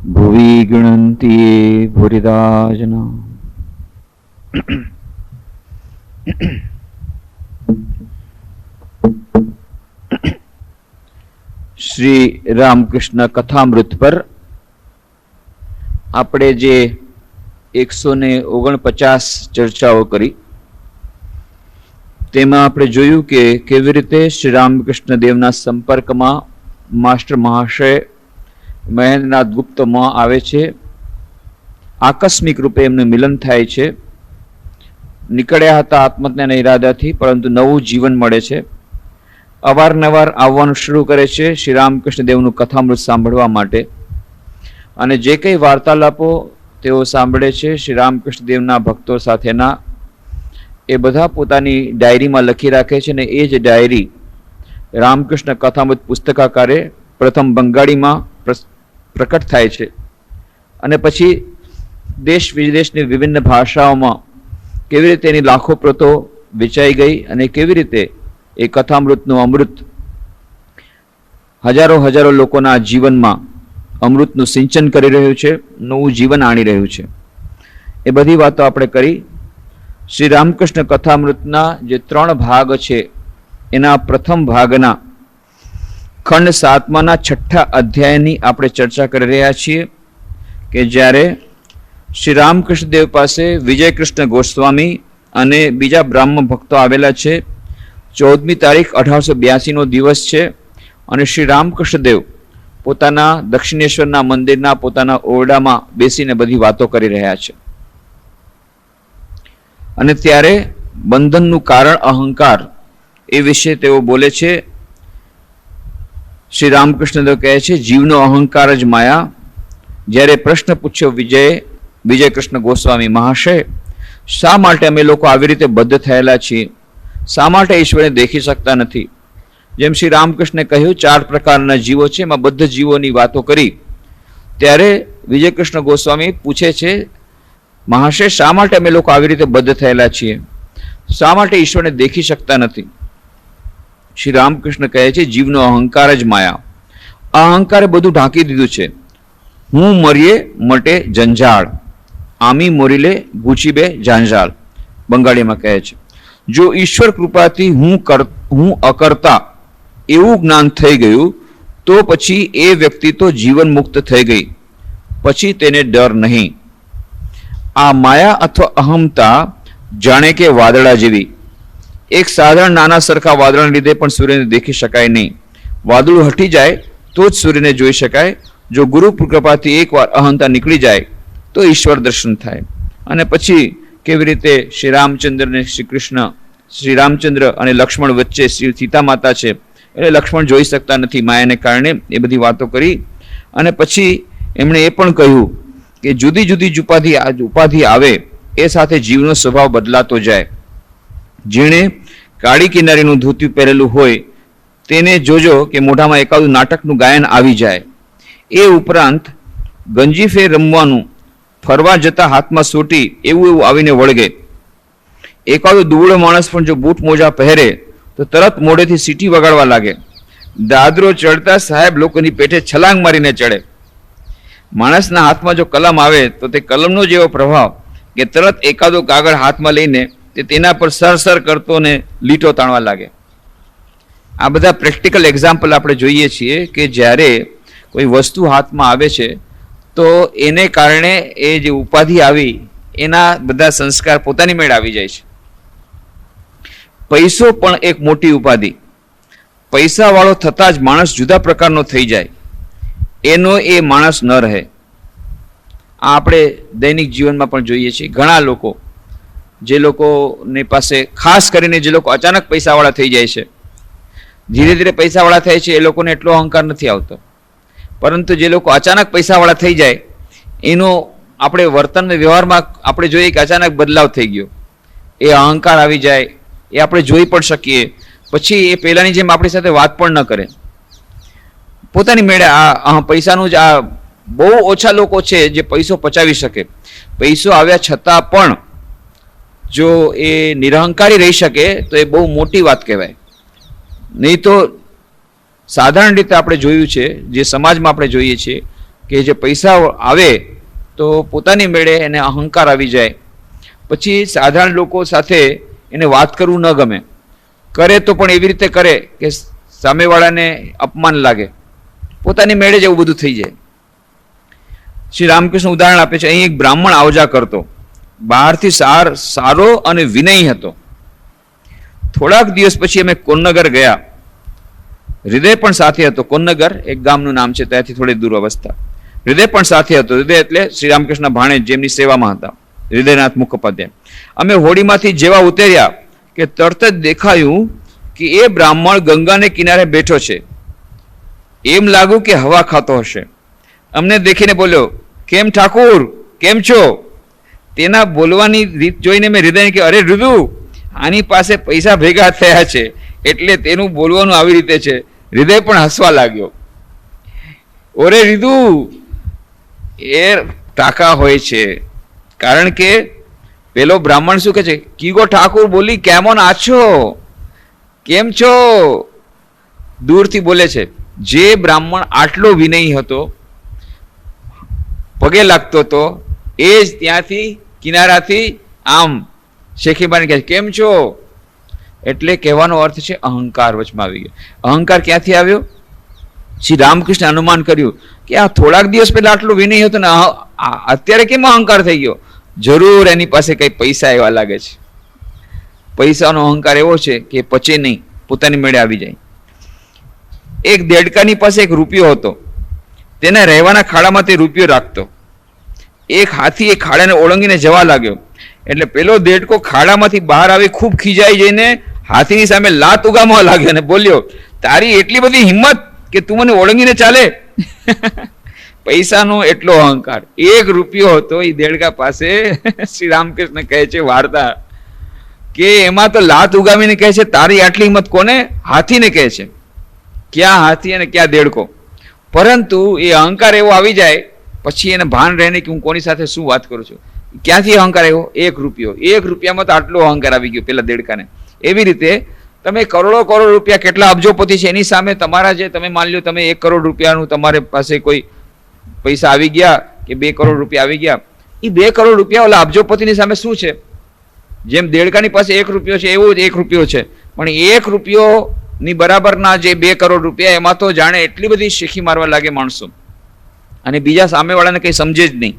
ભુવિ ગૃણંતિ ભૂરિદા જના. શ્રી રામકૃષ્ણ કથામૃત પર આપણે જે 149 ચર્ચાઓ કરી તેમાં આપણે જોયું કે કેવી રીતે શ્રી રામકૃષ્ણ દેવના સંપર્કમાં માસ્ટર મહાશય મહેન્દ્રનાથ ગુપ્તમાં આવે છે. આકસ્મિક રૂપે એમનું મિલન થાય છે. નીકળ્યા હતા આત્મહત્યાના ઈરાદાથી, પરંતુ નવું જીવન મળે છે. અવારનવાર આવવાનું શરૂ કરે છે શ્રી રામકૃષ્ણ દેવનું કથામૃત સાંભળવા માટે, અને જે કંઈ વાર્તાલાપો તેઓ સાંભળે છે શ્રી રામકૃષ્ણ દેવના ભક્તો સાથેના, એ બધા પોતાની ડાયરીમાં લખી રાખે છે. અને એ જ ડાયરી રામકૃષ્ણ કથામૃત પુસ્તકાકારે પ્રથમ બંગાળીમાં પ્રકટ થાય છે, અને પછી દેશ વિદેશની વિભિન્ન ભાષાઓમાં કેવી રીતે એની લાખો પ્રતો વેચાઈ ગઈ, અને કેવી રીતે એ કથામૃતનું અમૃત હજારો લોકોના જીવનમાં અમૃતનું સિંચન કરી રહ્યું છે, નવું જીવન આણી રહ્યું છે. એ બધી વાતો આપણે કરી. શ્રી રામકૃષ્ણ કથામૃતના જે 3 ભાગ છે એના પ્રથમ ભાગના ખંડ 7માના 6ઠ્ઠા અધ્યાયની આપણે ચર્ચા કરી રહ્યા છીએ કે જ્યારે શ્રી રામકૃષ્ણ દેવ પાસે વિજયકૃષ્ણ ગોસ્વામી અને બીજા બ્રાહ્મણ ભક્તો આવેલા છે. 14મી તારીખ 1882નો દિવસ છે, અને શ્રી રામકૃષ્ણ દેવ પોતાના દક્ષિણેશ્વરના મંદિરના પોતાના ઓરડામાં બેસીને બધી વાતો કરી રહ્યા છે. અને ત્યારે બંધનનું કારણ અહંકાર એ વિશે તેઓ બોલે છે. શ્રી રામકૃષ્ણ દેવ કહે છે જીવનો અહંકાર જ માયા. જ્યારે પ્રશ્ન પૂછ્યો વિજયકૃષ્ણ ગોસ્વામી મહાશય, શા માટે અમે લોકો આવી રીતે બદ્ધ થયેલા છીએ? શા માટે ઈશ્વરને દેખી શકતા નથી? જેમ શ્રી રામકૃષ્ણે કહ્યું 4 પ્રકારના જીવો છે, એમાં બદ્ધ જીવોની વાતો કરી. ત્યારે વિજયકૃષ્ણ ગોસ્વામી પૂછે છે, મહાશય શા માટે અમે લોકો આવી રીતે બદ્ધ થયેલા છીએ? શા માટે ઈશ્વરને દેખી શકતા નથી? શ્રી રામકૃષ્ણ કહે છે જીવનો અહંકાર જ માયા. આ અહંકારે બધું ઢાંકી દીધું છે. હું મરીએ મટે જંજાળ, આમી મોરીલે ગુચીબે જાંજાળ, બંગાળીમાં કહે છે. જો ઈશ્વર કૃપાથી હું અકર્તા એવું જ્ઞાન થઈ ગયું તો પછી એ વ્યક્તિ તો જીવન મુક્ત થઈ ગઈ, પછી તેને ડર નહીં. આ માયા અથવા અહમતા જાણે કે વાદળા જેવી. એક સાધારણ નાના સરખા વાદળાને લીધે પણ સૂર્યને દેખી શકાય નહીં. વાદળું હટી જાય તો જ સૂર્યને જોઈ શકાય. જો ગુરુ કૃપાથી એકવાર અહંતા નીકળી જાય તો ઈશ્વર દર્શન થાય. અને પછી કેવી રીતે શ્રી રામચંદ્ર ને શ્રી રામચંદ્ર અને લક્ષ્મણ વચ્ચે શ્રી સીતા માતા છે, એટલે લક્ષ્મણ જોઈ શકતા નથી માયાને કારણે. એ બધી વાતો કરી. અને પછી એમણે એ પણ કહ્યું કે જુદી જુદી ઉપાધિ આવે એ સાથે જીવનો સ્વભાવ બદલાતો જાય. જેણે કાળી કિનારીનું ધોતિયું પહેરેલું હોય તેને જોજો કે મોઢામાં એકાદું નાટકનું ગાયન આવી જાય. એ ઉપરાંત ગંજીફે રમવાનું, ફરવા જતા હાથમાં સોટી એવું આવીને વળગે. એકાદો દુબળો માણસ પણ જો બૂટ મોજા પહેરે તો તરત મોઢેથી સીટી વગાડવા લાગે. દાદરો ચડતા સાહેબ લોકોની પેઠે છલાંગ મારીને ચડે. માણસના હાથમાં જો કલમ આવે તો તે કલમનો જેવો પ્રભાવ કે તરત એકાદો કાગળ હાથમાં લઈને તે તેના પર સર કરતો ને લીટો તાણવા લાગે. આ બધા પ્રેક્ટિકલ એક્ઝામ્પલ આપણે જોઈએ છીએ કે જ્યારે કોઈ વસ્તુ હાથમાં આવે છે તો એને કારણે એ જે ઉપાધિ આવી એના બધા સંસ્કાર પોતાની મેળ આવી જાય છે. પૈસો પણ એક મોટી ઉપાધિ. પૈસાવાળો થતાં જ માણસ જુદા પ્રકારનો થઈ જાય, એનો એ માણસ ન રહે. આ આપણે દૈનિક જીવનમાં પણ જોઈએ છીએ. ઘણા લોકો જે લોકોની પાસે, ખાસ કરીને જે લોકો અચાનક પૈસાવાળા થઈ જાય છે, ધીરે ધીરે પૈસાવાળા થાય છે, એ લોકોને એટલો અહંકાર નથી આવતો. પરંતુ જે લોકો અચાનક પૈસાવાળા થઈ જાય એનો આપણે વર્તન વ્યવહારમાં આપણે જોઈએ કે અચાનક બદલાવ થઈ ગયો, એ અહંકાર આવી જાય. એ આપણે જોઈ પણ શકીએ. પછી એ પહેલાની જેમ આપણી સાથે વાત પણ ન કરે, પોતાની મેળે. આ પૈસાનું જ આ બહુ ઓછા લોકો છે જે પૈસો પચાવી શકે. પૈસો આવ્યા છતાં પણ જો એ નિરહંકારી રહી શકે તો એ બહુ મોટી વાત કહેવાય. નહીં તો સાધારણ રીતે આપણે જોયું છે, જે સમાજમાં આપણે જોઈએ છીએ કે જે પૈસા આવે તો પોતાની મેળે એને અહંકાર આવી જાય, પછી સાધારણ લોકો સાથે એને વાત કરવું ન ગમે, કરે તો પણ એવી રીતે કરે કે સામેવાળાને અપમાન લાગે, પોતાની મેળે જ એવું બધું થઈ જાય. શ્રી રામકૃષ્ણ ઉદાહરણ આપે છે. અહીં એક બ્રાહ્મણ આવજા કરતો, બહારથી સારો અને વિનયી હતો. થોડાક દિવસ પછી અમે કોન્નગર ગયા. હૃદય પણ સાથે હતો. કોન્નગર એક ગામનું નામ છે, ત્યાંથી થોડી દૂર અવસ્થા. હૃદય પણ સાથે હતો. હૃદય એટલે શ્રી રામકૃષ્ણ ભાણેજ, જેમની સેવામાં હતા, હૃદયનાથ મુખોપાધ્યાય. અમે હોડીમાંથી જેવા ઉતર્યા કે તરત જ દેખાયું કે એ બ્રાહ્મણ ગંગાને કિનારે બેઠો છે. એમ લાગ્યું કે હવા ખાતો હશે. અમને દેખીને બોલ્યો, કેમ ઠાકુર, કેમ છો? તેના બોલવાની રીત જોઈને મેં હૃદયને કહ્યું, અરે રુદુ, આની પાસે પૈસા ભેગા થયા છે એટલે તેનું બોલવાનું આવી રીતે છે. હૃદય પણ હસવા લાગ્યો. ઓરે રીદુ, એ ટાકા હોય છે. કારણ કે પેલો બ્રાહ્મણ શું કહે છે, કીગો ઠાકુર બોલી કેમોન આછો, કેમ છો, દૂરથી બોલે છે. જે બ્રાહ્મણ આટલો વિનયી હતો, પગે લાગતો હતો, એ જ ત્યાંથી કિનારાથી આમ શેખીબાને કહે કેમ છો, એટલે કહેવાનો અર્થ છે અહંકાર વચમાં આવી ગયો. અહંકાર ક્યાંથી આવ્યો? શ્રી રામકૃષ્ણ અનુમાન કર્યું કે આ થોડાક દિવસ પહેલા આટલું વિનય હતો ને અત્યારે કેમ અહંકાર થઈ ગયો? જરૂર એની પાસે કઈ પૈસા એવા લાગે છે. પૈસાનો અહંકાર એવો છે કે પચે નહીં, પોતાની મેળે આવી જાય. એક દેડકાની પાસે એક રૂપિયો હતો. તેને રહેવાના ખાડામાં તે રૂપિયો રાખતો. એક હાથી એ ખાડાને ઓળંગીને જવા લાગ્યો. એટલે પેલો દેડકો ખાડામાંથી બહાર આવી ખૂબ ખીજાઈ જઈને હાથીની સામે લાત ઉગામવા લાગ્યો અને બોલ્યો, તારી એટલી બધી હિંમત કે તું મને ઓળંગીને ચાલે? પૈસાનો એટલો અહંકાર. એક રૂપિયો હતો એ દેડકા પાસે. શ્રી રામકૃષ્ણ કહે છે વાર્તા કે એમાં તો લાત ઉગામીને કહે છે, તારી આટલી હિંમત કોને? હાથીને કહે છે. ક્યાં હાથી અને ક્યાં દેડકો? પરંતુ એ અહંકાર એવો આવી જાય પછી એને ભાન રહે કે હું કોની સાથે શું વાત કરું છું. ક્યાંથી અહંકાર આવ્યો? એક રૂપિયો. એક રૂપિયામાં તો આટલો અહંકાર આવી ગયો પેલા દેડકાને. એવી રીતે તમે કરોડો કરોડ રૂપિયા, કેટલા અબજોપતિ છે, એની સામે તમારા જે તમે માની લો તમે 1 કરોડ રૂપિયાનું તમારે પાસે કોઈ પૈસા આવી ગયા કે 2 કરોડ રૂપિયા આવી ગયા, એ 2 કરોડ રૂપિયા ઓલા અબજોપતિની સામે શું છે? જેમ દેડકાની પાસે 1 રૂપિયો છે એવો જ 1 રૂપિયો છે, પણ 1 રૂપિયો ની બરાબરના જે 2 કરોડ રૂપિયા, એમાં તો જાણે એટલી બધી શીખી મારવા લાગે માણસો, અને બીજા સામેવાળાને કંઈ સમજે જ નહીં.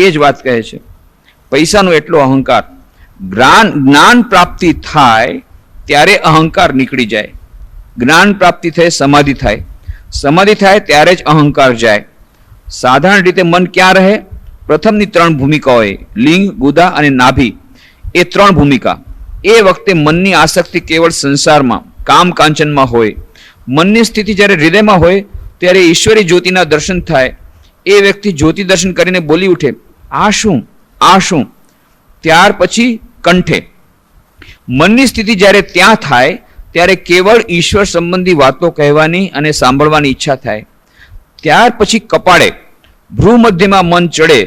એ જ વાત કહે છે. પૈસાનો એટલો અહંકાર. જ્ઞાન પ્રાપ્તિ થાય ત્યારે અહંકાર નીકળી જાય. જ્ઞાન પ્રાપ્તિ થાય, સમાધિ થાય. સમાધિ થાય ત્યારે જ અહંકાર જાય. સાધારણ રીતે મન ક્યાં રહે? પ્રથમની 3 ભૂમિકાઓ, લિંગ, ગુદા અને નાભી, એ 3 ભૂમિકા. એ વખતે મનની આસક્તિ કેવળ સંસારમાં, કામ કાંચનમાં હોય. મનની સ્થિતિ જ્યારે હૃદયમાં હોય ત્યારે ઈશ્વરી જ્યોતિના દર્શન થાય. એ વ્યક્તિ જ્યોતિ દર્શન કરીને બોલી ઉઠે, આ શું, આ શું? ત્યાર પછી કંઠે. મનની સ્થિતિ જ્યારે ત્યાં થાય ત્યારે કેવળ ઈશ્વર સંબંધી વાતો કહેવાની અને સાંભળવાની ઈચ્છા થાય. ત્યાર પછી કપાળે, ભ્રૂ મધ્યમાં મન ચડે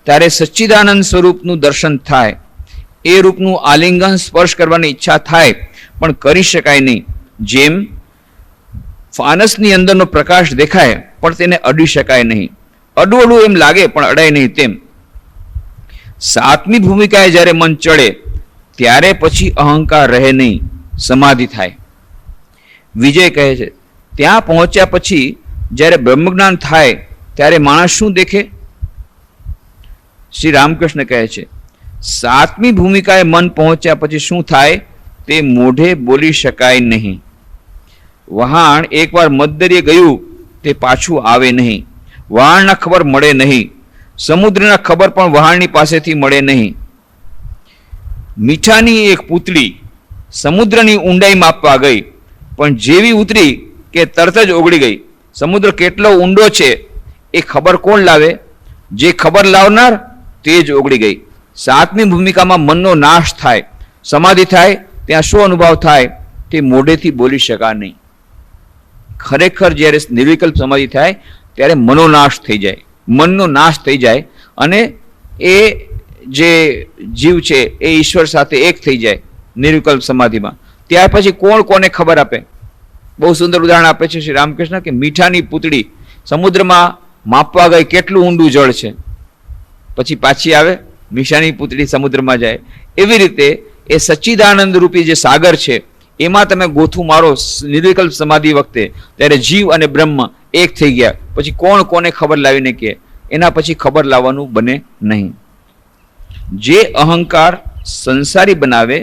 ત્યારે સચ્ચિદાનંદ સ્વરૂપનું દર્શન થાય. એ રૂપનું આલિંગન, સ્પર્શ કરવાની ઈચ્છા થાય પણ કરી શકાય નહીં. જેમ ફાનસની અંદરનો પ્રકાશ દેખાય પણ તેને અડી શકાય નહીં. અડું અડું એમ લાગે પણ અડાય નહીં. તેમ 7મી ભૂમિકાએ જ્યારે મન ચડે ત્યારે પછી અહંકાર રહે નહીં, સમાધિ થાય. વિજય કહે છે ત્યાં પહોંચ્યા પછી જ્યારે બ્રહ્મજ્ઞાન થાય ત્યારે માણસ શું દેખે? શ્રી રામકૃષ્ણ કહે છે 7મી ભૂમિકાએ મન પહોંચ્યા પછી શું થાય તે મોઢે બોલી શકાય નહીં. વહાણ એકવાર મધદરિયે ગયું તે પાછું આવે નહીં. વહાણના ખબર મળે નહીં. સમુદ્રના ખબર પણ વહાણની પાસેથી મળે નહીં. મીઠાની એક પૂતળી સમુદ્રની ઊંડાઈ માપવા ગઈ પણ જેવી ઉતરી કે તરત જ ઓગળી ગઈ. સમુદ્ર કેટલો ઊંડો છે એ ખબર કોણ લાવે? જે ખબર લાવનાર તે જ ઓગળી ગઈ. 7મી ભૂમિકામાં મનનો નાશ થાય, સમાધિ થાય. ત્યાં શું અનુભવ થાય તે મોઢેથી બોલી શકા નહીં. ખરેખર જ્યારે નિર્વિકલ્પ સમાધિ થાય ત્યારે મનોનાશ થઈ જાય, મનનો નાશ થઈ જાય અને એ જે જીવ છે એ ઈશ્વર સાથે એક થઈ જાય નિર્વિકલ્પ સમાધિમાં. ત્યાર પછી કોણ કોને ખબર આપે? બહુ સુંદર ઉદાહરણ આપે છે શ્રી રામકૃષ્ણ કે મીઠાની પૂતળી સમુદ્રમાં માપવા ગઈ કેટલું ઊંડું જળ છે, પછી પાછી આવે, મીશાની પુતળી સમુદ્રમાં જાય. એવી રીતે એ સચ્ચિદાનંદ રૂપી જે સાગર છે એમાં તમે ગોથું મારો નિર્વિકલ્પ સમાધિ વખતે, ત્યારે જીવ અને બ્રહ્મ એક થઈ ગયા. પછી કોણ કોને ખબર લાવીને કે, એના પછી ખબર લાવવાનું બને નહીં. જે અહંકાર સંસારી બનાવે,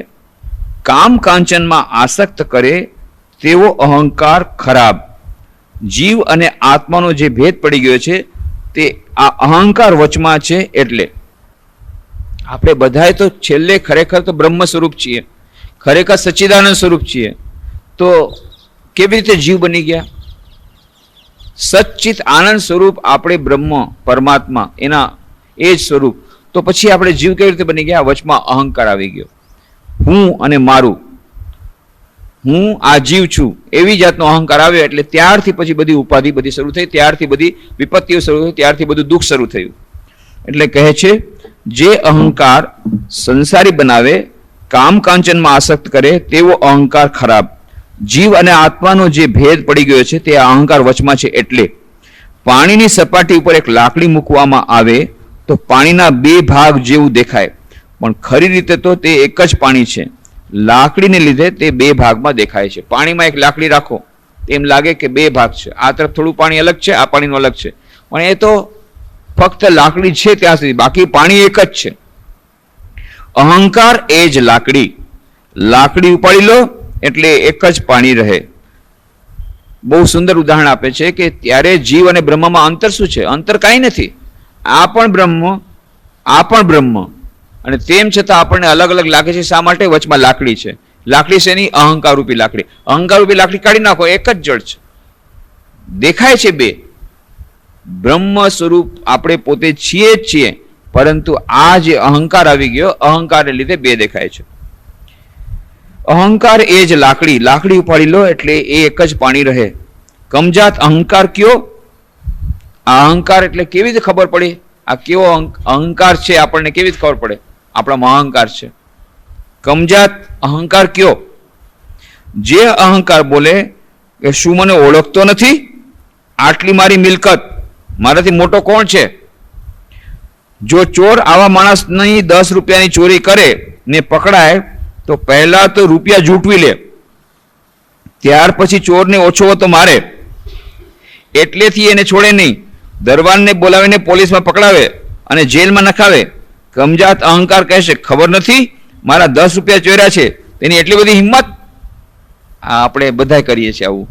કામ કાંચનમાં આસક્ત કરે, તેવો અહંકાર ખરાબ. જીવ અને આત્માનો જે ભેદ પડી ગયો છે તે આ અહંકાર વચમાં છે. એટલે આપણે બધાએ તો છેલ્લે ખરેખર તો બ્રહ્મ સ્વરૂપ છીએ, ખરેખર સચ્ચિદાનંદ સ્વરૂપ છીએ. તો કેવી રીતે જીવ બની ગયા? સચ્ચિત આનંદ સ્વરૂપ આપણે બ્રહ્મ પરમાત્મા એના એ જ સ્વરૂપ. તો પછી આપણે જીવ કેવી રીતે બની ગયા? વચમાં અહંકાર આવી ગયો. હું અને મારું, હું આ જીવ છું એવી જાતનો અહંકાર આવ્યો. એટલે ત્યારથી પછી બધી ઉપાધિ બધી શરૂ થઈ, ત્યારથી બધી વિપત્તિઓ શરૂ થઈ, ત્યારથી બધું દુઃખ શરૂ થયું. એટલે કહે છે જે અહંકાર સંસારી બનાવે, કામ કાંચનમાં આસક્ત કરે, તેવો અહંકાર ખરાબ. જીવ અને આત્માનો જે ભેદ પડી ગયો છે તે આ અહંકાર વચમાં છે. એટલે પાણીની સપાટી ઉપર એક લાકડી મૂકવામાં આવે તો પાણીના બે ભાગ જેવું દેખાય, પણ ખરી રીતે તો તે એક જ પાણી છે. લાકડીને લીધે તે બે ભાગમાં દેખાય છે. પાણીમાં એક લાકડી રાખો એમ લાગે કે બે ભાગ છે, આ તરફ થોડું પાણી અલગ છે, આ પાણીનું અલગ છે, પણ એ તો ફક્ત લાકડી છે ત્યાં સુધી, બાકી પાણી એક જ છે. અહંકાર એ જ લાકડી. લાકડી ઉપાડી લો એટલે એક જ પાણી રહે. બહુ સુંદર ઉદાહરણ આપે છે કે ત્યારે જીવ અને બ્રહ્મમાં અંતર શું છે? અંતર કાંઈ નથી. આ પણ બ્રહ્મ, આ પણ બ્રહ્મ, અને તેમ છતાં આપણને અલગ અલગ લાગે છે. શા માટે? વચમાં લાકડી છે. લાકડી છે એની અહંકાર રૂપી લાકડી. અહંકાર રૂપી લાકડી કાઢી નાખો, એક જ જળ છે, દેખાય છે બે. બ્રહ્મ સ્વરૂપ આપણે પોતે છીએ જ છીએ, પરંતુ આ જે અહંકાર આવી ગયો, અહંકારને લીધે બે દેખાય છે. અહંકાર એ જ લાકડી. લાકડી ઉપાડી લો એટલે એ એક જ પાણી રહે. કમજાત અહંકાર કયો? આ અહંકાર એટલે કેવી રીતે ખબર પડી આ કેવો અહંકાર છે? આપણને કેવી રીતે ખબર પડે આપણામાં અહંકાર છે? કમજાત અહંકાર કયો? જે અહંકાર બોલે કે શું મને ઓળખતો નથી? આટલી મારી મિલકત, મારાથી મોટો કોણ છે? જો ચોર આવા માણસની 10 રૂપિયાની ચોરી કરે ને પકડાય તો પહેલા તો રૂપિયા જૂટવી લે, ત્યાર પછી ચોરને ઓછો તો મારે. એટલેથી એને છોડે નહીં, દરબારને બોલાવીને પોલીસમાં પકડાવે અને જેલમાં નખાવે. કમજાત અહંકાર કહેશે ખબર નથી મારા 10 રૂપિયા ચોર્યા છે, તેની એટલી બધી હિંમત. આ આપણે બધા કરીએ છીએ, આવું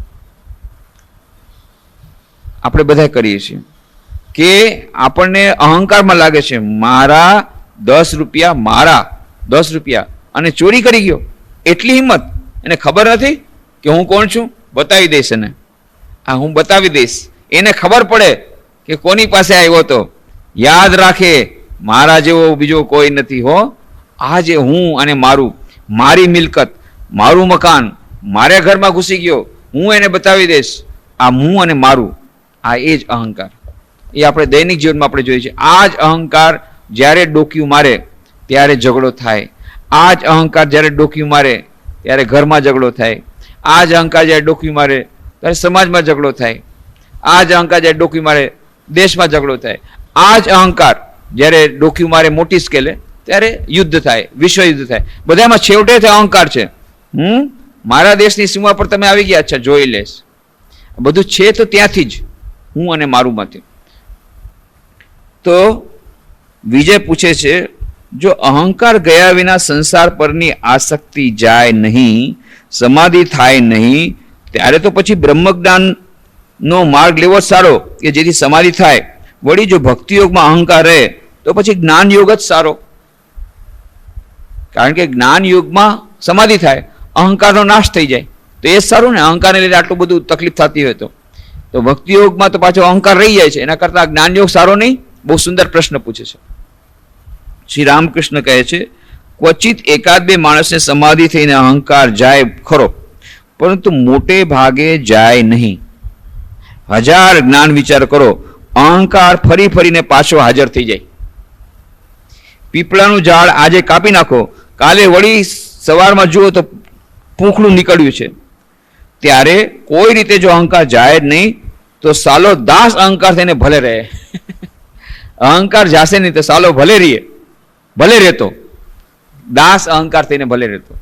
આપણે બધા કરીએ છીએ કે આપણને અહંકારમાં લાગે છે મારા 10 રૂપિયા, મારા 10 રૂપિયા, અને ચોરી કરી ગયો. એટલી હિંમત. એને ખબર નથી કે હું કોણ છું? બતાવી દઈશ એને. આ હું બતાવી દઈશ. એને ખબર પડે કે કોની પાસે આવ્યો હતો. યાદ રાખે મારા જેવો બીજો કોઈ નથી હો. આ જે હું અને મારું, મારી મિલકત, મારું મકાન, મારા ઘરમાં ઘૂસી ગયો, હું એને બતાવી દઈશ. આ હું અને મારું, આ એ જ અહંકાર. એ આપણે દૈનિક જીવનમાં આપણે જોઈએ છીએ. આ જ અહંકાર જ્યારે ડોકિયું મારે ત્યારે ઝઘડો થાય. આ જ અહંકાર જ્યારે ડોકિયું મારે ત્યારે ઘરમાં ઝઘડો થાય. આ જ અહંકાર જ્યારે ડોકિયું મારે ત્યારે સમાજમાં ઝઘડો થાય. આ જ અહંકાર જ્યારે ડોકિયું મારે દેશમાં ઝઘડો થાય. આ જ અહંકાર જ્યારે ડોકિયું મારે મોટી સ્કેલે ત્યારે યુદ્ધ થાય, વિશ્વ યુદ્ધ થાય. બધામાં છેવટે અહંકાર છે. મારા દેશની સીમા પર તમે આવી ગયા, અચ્છા જોઈ લેશ. બધું છે તો ત્યાંથી જ, હું અને મારું માંથી. તો વિજય પૂછે છે જો અહંકાર ગયા વિના સંસાર પરની આસક્તિ જાય નહીં, સમાધિ થાય નહીં, ત્યારે તો પછી બ્રહ્મજ્ઞાન નો માર્ગ લેવો સારો કે જેથી સમાધિ થાય. વળી જો ભક્તિ યોગમાં અહંકાર રહે તો પછી જ્ઞાન યોગ જ સારો, કારણ કે જ્ઞાન યોગમાં સમાધિ થાય, અહંકારનો નાશ થઈ જાય, તો એ જ સારું ને. અહંકારને લીધે આટલું બધું તકલીફ થતી હોય તો ભક્તિ યોગમાં તો પાછો અહંકાર રહી જાય છે. એના કરતા જ્ઞાન યોગ સારો નહીં? બહુ સુંદર પ્રશ્ન પૂછે છે. શ્રી રામકૃષ્ણ કહે છે ક્વચિત એકાદ બે માણસને સમાધિ થઈને અહંકાર જાય ખરો, પરંતુ મોટે ભાગે જાય નહીં. 1000 જ્ઞાન વિચાર કરો, અહંકાર ફરી ફરીને પાછો હાજર થઈ જાય. પીપળાનું ઝાડ આજે કાપી નાખો, કાલે વળી સવારમાં જુઓ તો પૂંખડું નીકળ્યું છે. ત્યારે કોઈ રીતે જો અહંકાર જાય જ નહીં તો સાલો દાસ અહંકાર થઈને ભલે રહે. અહંકાર જાશે નહીં તો સાલો ભલે રહેતો, દાસ અહંકાર થઈને ભલે રહેતો.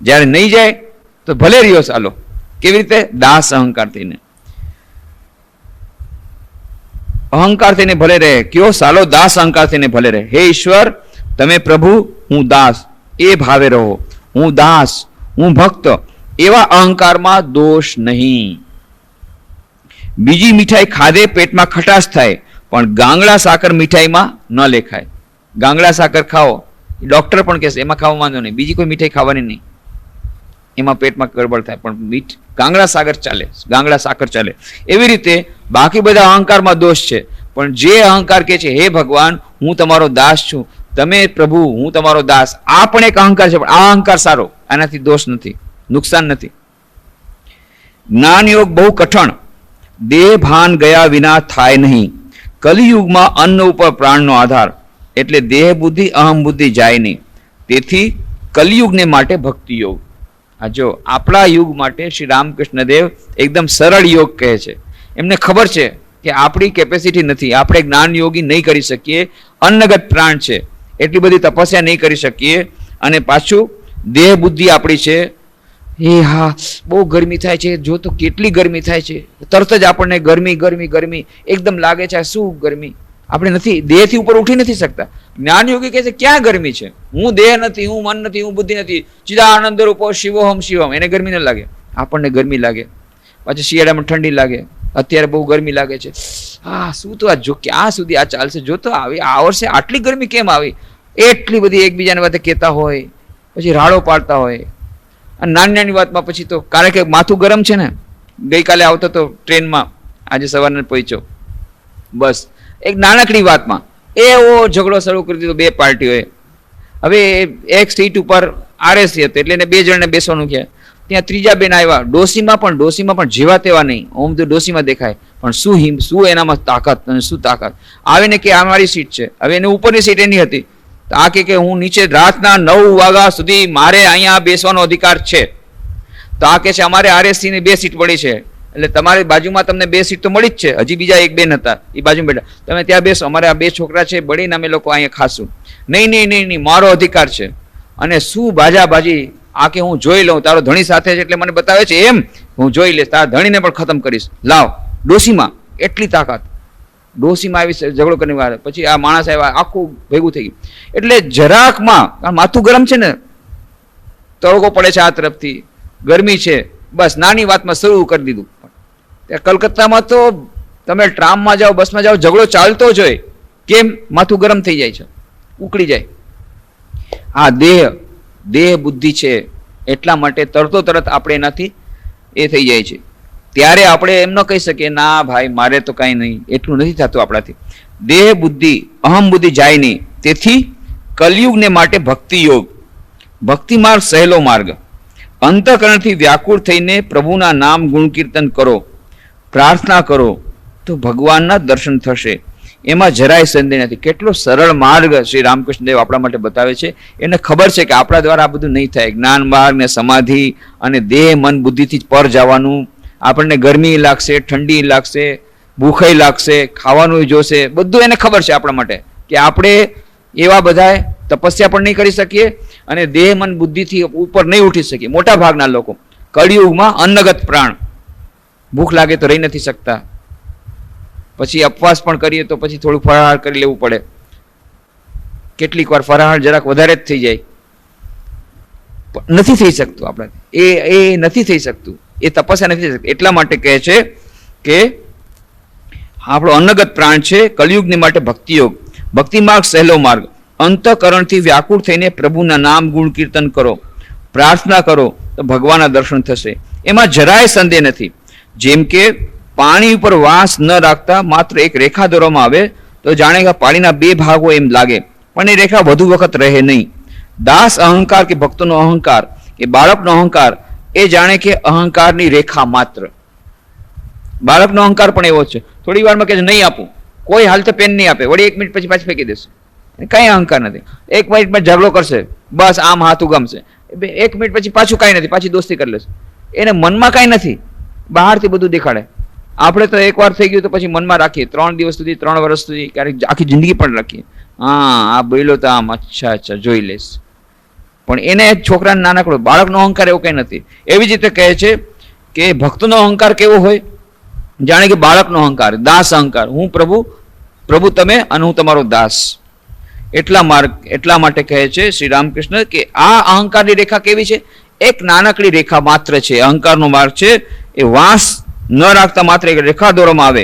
જ્યારે નહીં જાય તો ભલે રહ્યો સાલો. કેવી રીતે? દાસ અહંકાર થઈને. અહંકાર થઈને ભલે રહે. કયો? સાલો દાસ અહંકાર થઈને ભલે રહે. હે ઈશ્વર, તમે પ્રભુ, હું દાસ, એ ભાવે રહો. હું દાસ, હું ભક્ત, એવા અહંકારમાં દોષ નહીં. બીજી મીઠાઈ ખાધે પેટમાં ખટાશ થાય, પણ ગાંગડા સાકર મીઠાઈમાં ન લેખાય. ગાંગડા સાકર ખાઓ, ડોક્ટર પણ કહેશે એમાં ખાવા વાંધો નહીં, બીજી કોઈ મીઠાઈ ખાવાની નહીં, એમાં પેટમાં ગડબડ થાય. પણ ગાંગડા સાકર ચાલે. એવી રીતે બાકી બધા અહંકારમાં દોષ છે. પણ જે અહંકાર કે છે, હે ભગવાન, હું તમારો દાસ છું, તમે પ્રભુ, હું તમારો દાસ, આ પણ એક અહંકાર છે. પણ આ અહંકાર સારો, આનાથી દોષ નથી, નુકસાન નથી. જ્ઞાન યોગ બહુ કઠણ, દેહ ભાન ગયા વિના થાય નહીં. કલિયુગમાં અન્ન ઉપર પ્રાણનો આધાર, એટલે દેહ બુદ્ધિ અહમ બુદ્ધિ જાય નહીં. તેથી કલિયુગને માટે ભક્તિ યોગ. આ જો આપણા યુગ માટે શ્રી રામકૃષ્ણ દેવ એકદમ સરળ યોગ કહે છે. એમને ખબર છે કે આપણી કેપેસિટી નથી, આપણે જ્ઞાન યોગી નહીં કરી શકીએ, અન્નગત પ્રાણ છે, એટલી બધી તપસ્યા નહીં કરી શકીએ. અને પાછું દેહ બુદ્ધિ આપણી છે. એ હા, બહુ ગરમી થાય છે, જો તો કેટલી ગરમી થાય છે, તરત જ આપણને ગરમી એકદમ લાગે છે. શું ગરમી? આપણે નથી, દેહથી ઉપર ઉઠી નથી શકતા. જ્ઞાન યોગી કહે છે ક્યાં ગરમી છે? હું દેહ નથી, હું મન નથી, હું બુદ્ધિ નથી, ચિદાનંદ રૂપો શિવોહમ શિવમ. એને ગરમી ન લાગે, આપણને ગરમી લાગે. પછી શિયાળામાં ઠંડી લાગે, અત્યારે બહુ ગરમી લાગે છે. હા, શું તો આ જો ક્યાં સુધી આ ચાલશે? જો તો આવી આ વર્ષે આટલી ગરમી કેમ આવી? એટલી બધી એકબીજાને વાતે કહેતા હોય, પછી રાડો પાડતા હોય. અને નાની વાતમાં પછી તો, કારણ કે માથું ગરમ છે ને. ગઈકાલે આવતો તો ટ્રેનમાં, આજે સવારના પહોંચ્યો, બસ એક નાનકડી વાતમાં એવો ઝઘડો શરૂ કરી દીધો બે પાર્ટીઓએ. હવે એક સીટ ઉપર આરએસસી હતો, એટલે એને 2 જણને બેસવાનું કહે. ત્યાં ત્રીજા બેન આવ્યા, ડોસીમાં પણ જેવા તેવા નહીં, ઓમ તો ડોસીમાં દેખાય, પણ શું એનામાં તાકાત, અને શું તાકાત આવે ને કે આ મારી સીટ છે. હવે એને ઉપરની સીટ એની હતી, તો આ કે હું નીચે રાતના 9 વાગ્યા સુધી મારે અહીંયા બેસવાનો અધિકાર છે. તો આ કે છે અમારે આરએસસી ની 2 સીટ પડી છે, એટલે તમારી બાજુમાં તમને 2 સીટ તો મળી જ છે, હજી બીજા એક બેન હતા એ બાજુ બેઠા, તમે ત્યાં બેસો, અમારે આ 2 છોકરા છે, બળીને અમે લોકો અહીંયા ખાશું. નહીં, મારો અધિકાર છે. અને શું બાજી, આ કે હું જોઈ લઉં, તારો ધણી સાથે છે એટલે મને બતાવે છે, એમ હું જોઈ લઈશ, તારા ધણીને પણ ખતમ કરીશ. લાવ, ડોસીમાં એટલી તાકાત, ડોસીમાં આવી ઝઘડો કરીને વાર. પછી આ માણસ આવ્યા, આખું ભેગું થઈ ગયું. એટલે જરાકમાં માથું ગરમ છે ને, તડકો પડે છે આ તરફથી, ગરમી છે, બસ નાની વાતમાં શરૂ કરી દીધું. ત્યાં કલકત્તામાં તો તમે ટ્રામમાં જાઓ, બસમાં જાઓ, ઝઘડો ચાલતો જ હોય. કેમ? માથું ગરમ થઈ જાય છે, ઉકળી જાય. આ દેહ બુદ્ધિ છે, એટલા માટે તરત આપણે એનાથી એ થઈ જાય છે. ત્યારે આપણે એમ ન કહી શકીએ ના ભાઈ મારે તો કાંઈ નહીં, એટલું નથી થતું આપણાથી. દેહ બુદ્ધિ અહમ બુદ્ધિ જાય નહીં. તેથી કલયુગને માટે ભક્તિ યોગ. ભક્તિ માર્ગ સહેલો માર્ગ. અંતઃકરણથી વ્યાકુળ થઈને પ્રભુના નામ ગુણ કીર્તન કરો, પ્રાર્થના કરો, તો ભગવાનના દર્શન થશે. એમાં જરાય સંદેહ નથી. કેટલો સરળ માર્ગ શ્રી રામકૃષ્ણ દેવ આપણા માટે બતાવે છે. એને ખબર છે કે આપણા દ્વારા આ બધું નહીં થાય. જ્ઞાન માર્ગ ને સમાધિ અને દેહ મન બુદ્ધિથી જ પર જવાનું. આપણને ગરમી લાગશે, ઠંડી લાગશે, ભૂખાઈ લાગશે, ખાવાનું જોશે, બધું એને ખબર છે આપણા માટે કે આપણે એવા બધા તપસ્યા પણ નહીં કરી શકીએ અને દેહ મન બુદ્ધિથી ઉપર નહીં ઉઠી શકીએ. મોટા ભાગના લોકો કળિયુગમાં અન્નગત પ્રાણ, ભૂખ લાગે તો રહી નથી શકતા, પછી ઉપવાસ પણ કરીએ તો પછી થોડું ફરાહાર કરી લેવું પડે. કેટલીક વાર ફરાહાર જરાક વધારે જ થઈ જાય, નથી થઈ શકતું આપણાથી, એ નથી થઈ શકતું, એ તપસ્યા નથી થઈ શકતી. એટલા માટે કહે છે કે આપણો અન્નગત પ્રાણ છે. કલયુગની માટે ભક્તિ યોગ. ભક્તિ માર્ગ સહેલો માર્ગ. અંતઃકરણથી વ્યાકુળ થઈને પ્રભુના નામ ગુણ કીર્તન કરો, પ્રાર્થના કરો, તો ભગવાનના દર્શન થશે. એમાં જરાય સંદેહ નથી. જેમ કે પાણી ઉપર વાસ ન રાખતા માત્ર એક રેખા દોરવામાં આવે તો જાણે કે પાણીના 2 ભાગો એમ લાગે, પણ એ રેખા વધુ વખત રહે નહીં. દાસ અહંકાર કે ભક્તોનો અહંકાર કે બાળકનો અહંકાર એ જાણે કે અહંકારની રેખા માત્ર. બાળકનો અહંકાર પણ એવો છે, થોડી વારમાં કહે છે નહીં આપું, કોઈ હાલતે પેન નહીં આપે, વળી 1 મિનિટ પછી પાછી ફેંકી દેશે. કઈ અહંકાર નથી. 1 મિનિટમાં ઝઘડો કરશે, બસ આમ હાથ ઉગામશે, 1 મિનિટ પછી પાછું કાંઈ નથી, પાછી દોસ્તી કરી લેશે. એને મનમાં કાંઈ નથી, બહારથી બધું દેખાડે. આપણે તો એકવાર થઈ ગયું તો પછી મનમાં રાખીએ 3 દિવસ સુધી, 3 વર્ષ સુધી, ક્યારેક આખી જિંદગી પણ રાખીએ. હા, આ બોલ્યો તો આમ, અચ્છા અચ્છા જોઈ લઈશ. પણ એને છોકરાને નાનકડો, બાળકનો અહંકાર એવો કંઈ નથી. એવી જ રીતે કહે છે કે ભક્તનો અહંકાર કેવો હોય? જાણે કે બાળકનો અહંકાર, દાસ અહંકાર. હું પ્રભુ, પ્રભુ તમે અને હું તમારો દાસ. એટલા માટે કહે છે શ્રી રામકૃષ્ણ કે આ અહંકારની રેખા કેવી છે? એક નાનકડી રેખા માત્ર છે. અહંકારનો માર્ગ છે એ વાંસ ન રાખતા માત્ર એક રેખા દોરવામાં આવે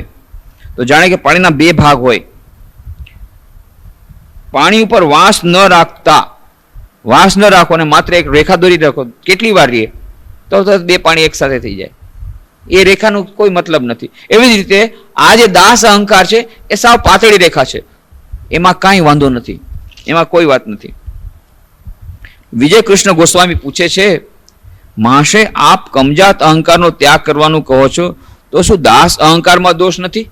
તો જાણે કે પાણીના 2 ભાગ હોય. પાણી ઉપર વાંસ ન રાખો અને માત્ર એક રેખા દોરી રાખો, કેટલી વાર રહીએ? તો 2 પાણી એક સાથે થઈ જાય. એ રેખાનો કોઈ મતલબ નથી. એવી જ રીતે આ જે દાસ અહંકાર છે એ સાવ પાતળી રેખા છે, એમાં કાંઈ વાંધો નથી, એમાં કોઈ વાત નથી. વિજય કૃષ્ણ ગોસ્વામી પૂછે છે, મહાશય આપ કમજાત અહંકારનો ત્યાગ કરવાનું કહો છો તો શું દાસ અહંકારમાં દોષ નથી?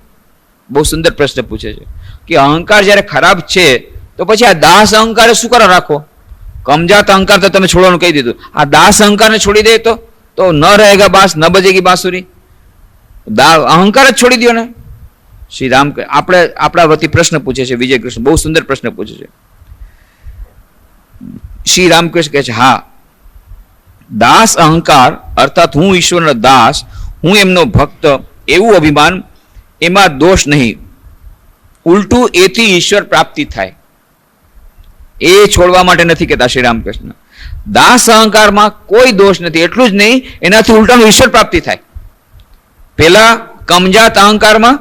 બહુ સુંદર પ્રશ્ન પૂછે છે કે અહંકાર જ્યારે ખરાબ છે તો પછી આ દાસ અહંકાર શું કરવા રાખો? કમજાત અહંકાર તો તમે છોડવાનું કહી દીધું, આ દાસ અહંકારને છોડી દે તો ન રહેગા બાંસ ન બજેગી બાંસુરી. અહંકાર જ છોડી દો ને. શ્રી રામ આપણા વતી પ્રશ્ન પૂછે છે વિજય કૃષ્ણ, બહુ સુંદર પ્રશ્ન પૂછે છે. શ્રી રામકૃષ્ણ કહે છે, હા, દાસ અહંકાર અર્થાત હું ઈશ્વરનો દાસ, હું એમનો ભક્ત, એવું અભિમાન, એમાં દોષ નહીં. ઉલટું એથી ઈશ્વર પ્રાપ્તિ થાય. એ છોડવા માટે નથી કહેતા શ્રી રામકૃષ્ણ. દાસ અહંકારમાં કોઈ દોષ નથી, એટલું જ નહીં, એનાથી ઉલટાનું ઈશ્વર પ્રાપ્તિ થાય. પેલા કમજાત અહંકારમાં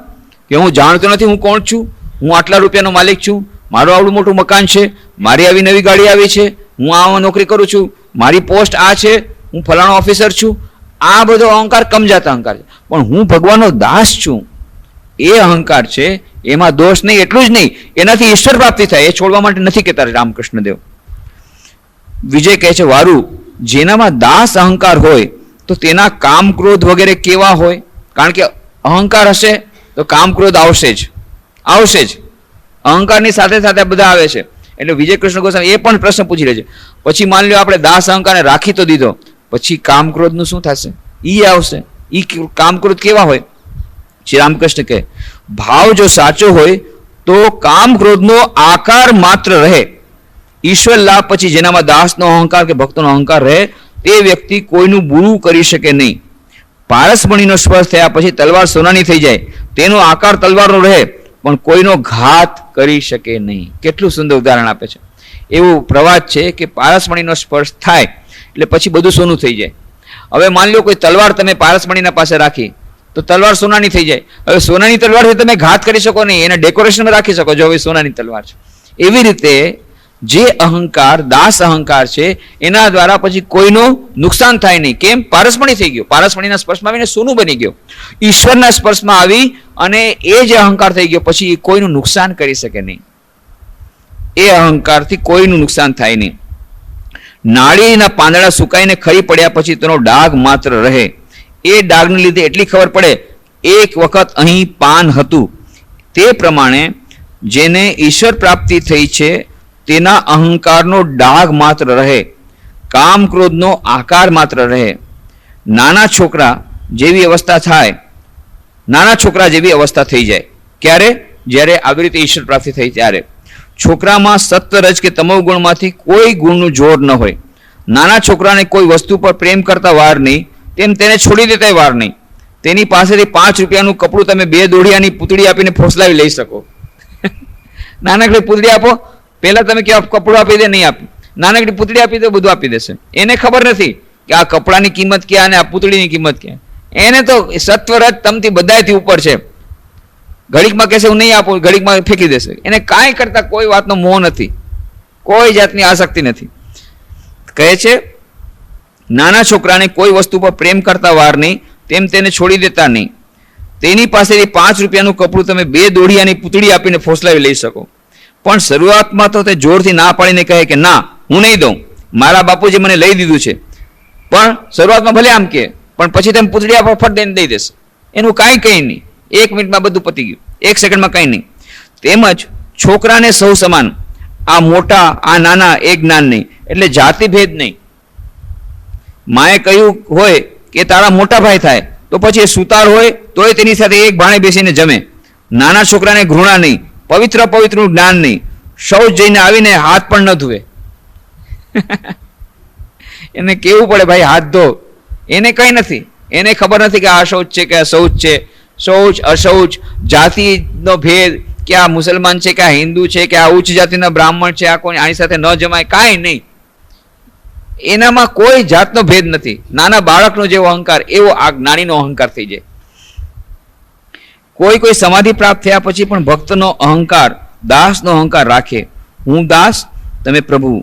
કે હું જાણતો નથી હું કોણ છું, હું આટલા રૂપિયાનો માલિક છું, મારું આવડું મોટું મકાન છે, મારી આવી નવી ગાડી આવી છે, હું આ નોકરી કરું છું, મારી પોસ્ટ આ છે, હું ફલાણો ઓફિસર છું, આ બધો અહંકાર કમજાત અહંકાર છે. પણ હું ભગવાનનો દાસ છું એ અહંકાર છે, એમાં દોષ નહીં. એટલું જ નહીં, એનાથી ઈશ્વર પ્રાપ્તિ થાય. એ છોડવા માટે નથી કહેતા રામકૃષ્ણદેવ. વિજય કહે છે, વારું, જેનામાં દાસ અહંકાર હોય તો તેના કામ ક્રોધ વગેરે કેવા હોય? કારણ કે અહંકાર હશે તો કામ ક્રોધ આવશે જ. અહંકારની સાથે સાથે બધા આવે છે. એટલે વિજય કૃષ્ણ ગોસ્વામી એ પણ પ્રશ્ન પૂછી રહે છે. પછી માની લો આપણે દાસ અહંકારને રાખી તો દીધો, પછી કામ ક્રોધનું શું થશે? ઈ આવશે. ઈ કામ ક્રોધ કેવા હોય? શ્રી રામકૃષ્ણ કહે, ભાવ જો સાચો હોય તો કામ ક્રોધનો આકાર માત્ર રહે. ઈશ્વર લાભ પછી જેનામાં દાસનો અહંકાર કે ભક્તનો અહંકાર રહે તે વ્યક્તિ કોઈનું બુરું કરી શકે નહીં. પારસમણીનો સ્પર્શ થયા પછી તલવાર સોનાની થઈ જાય, તેનો આકાર તલવારનો રહે પણ કોઈનો ઘાત કરી શકે નહીં. કેટલું સુંદર ઉદાહરણ આપે છે. એવું પ્રવાદ છે કે પારસમણીનો સ્પર્શ થાય એટલે પછી બધું સોનું થઈ જાય. હવે માની લો કોઈ તલવાર તમે પારસમણીના પાસે રાખી તો તલવાર સોનાની થઈ જાય. હવે સોનાની તલવારથી તમે ઘાત કરી શકો નહીં, એને ડેકોરેશનમાં રાખી શકો જો હવે સોનાની તલવાર છે. એવી રીતે જે અહંકાર દાસ અહંકાર છે એના દ્વારા પછી કોઈનું નુકસાન થાય નહીં. કેમ? પારસમણી થઈ ગયો, પારસમણીના સ્પર્શમાં આવીને સોનું બની ગયો. ઈશ્વરના સ્પર્શમાં આવી અને એ જે અહંકાર થઈ ગયો પછી એ કોઈનું નુકસાન કરી શકે નહીં. એ અહંકારથી કોઈનું નુકસાન થાય નહીં. નાળીના પાંદડા સુકાઈને ખરી પડ્યા પછી તેનો ડાઘ માત્ર રહે. એ ડાઘને લીધે એટલી ખબર પડે એક વખત અહીં પાન હતું. તે પ્રમાણે જેને ઈશ્વર પ્રાપ્તિ થઈ છે તેના અહંકારનો ડાઘ માત્ર રહે, કામ ક્રોધનો આકાર માત્ર રહે. નાના છોકરા જેવી અવસ્થા થઈ જાય. ક્યારે? જ્યારે આવી રીતે ઈશ્વર પ્રાપ્તિ થઈ ત્યારે. છોકરામાં સત્વરજ કે તમો ગુણમાંથી કોઈ ગુણનું જોર ન હોય. નાના છોકરાને કોઈ વસ્તુ પર પ્રેમ કરતા વાર નહીં, તેમ તેને છોડી દેતા વાર નહીં. તેની પાસેથી 5 રૂપિયાનું કપડું તમે 2 દોઢિયાની પૂતળી આપીને ફોસલાવી લઈ શકો. નાનકડી પૂતળી આપો, પહેલા તમે કે કપડું આપી દે, નહીં આપી. નાનકડી પૂતળી આપી દે, બધું આપી દેશે. એને ખબર નથી કે આ કપડાની કિંમત ક્યાં અને આ પૂતળીની કિંમત ક્યાં. એને તો સત્વરજ તમથી બધાથી ઉપર છે. ઘડીકમાં કહેશે હું નહીં આપું, ઘડીકમાં ફેંકી દેશે. એને કાંઈ કરતા કોઈ વાતનો મોહ નથી, કોઈ જાતની આસક્તિ નથી. કહે છે નાના છોકરાને કોઈ વસ્તુ પર પ્રેમ કરતા વાર નહીં, તેમ તેને છોડી દેતા નહીં. તેની પાસેથી 5 રૂપિયાનું કપડું તમે 2 દોઢિયાની પૂતળી આપીને ફોસલાવી લઈ શકો. પણ શરૂઆતમાં તો તે જોરથી ના પાડીને કહે કે ના હું નહીં દઉં, મારા બાપુજી મને લઈ દીધું છે. પણ શરૂઆતમાં ભલે આમ કહે, પણ પછી તમે પૂતળી આપો ફટ દઈને દઈ દેશે. એનું કાંઈ નહીં. 1 મિનિટમાં બધું પતી ગયું, 1 સેકન્ડમાં કંઈ નહીં. તેમજ છોકરાને સૌ સમાન, આ મોટા આ નાના એ જ્ઞાન નહીં, એટલે જાતિ ભેદ નહીં. માએ કહ્યું હોય કે તારા મોટા ભાઈ થાય તો પછી એ સુતાર હોય તોય તેની સાથે એક ભાણે બેસીને જમે. નાના છોકરાને ઘૃણા નહીં, પવિત્રનું જ્ઞાન નહીં, શૌચ જઈને આવીને હાથ પણ ન ધુવે. એને કેવું પડે ભાઈ હાથ ધો, એને કઈ નથી, એને ખબર નથી કે આ શૌચ છે કે આ શૌચ છે, શૌચ અશૌચ જાતિનો ભેદ, કે આ મુસલમાન છે કે આ હિન્દુ છે કે આ ઉચ્ચ જાતિના બ્રાહ્મણ છે, આ કોઈ આની સાથે ન જમાય, કાંઈ નહીં. એનામાં કોઈ જાતનો ભેદ નથી. નાના બાળકનો જેવો અહંકાર એવો આ જ્ઞાનીનો અહંકાર થઈ જાય. કોઈ સમાધિ પ્રાપ્ત થયા પછી પણ ભક્તનો અહંકાર, દાસનો અહંકાર રાખે. હું દાસ, તમે પ્રભુ,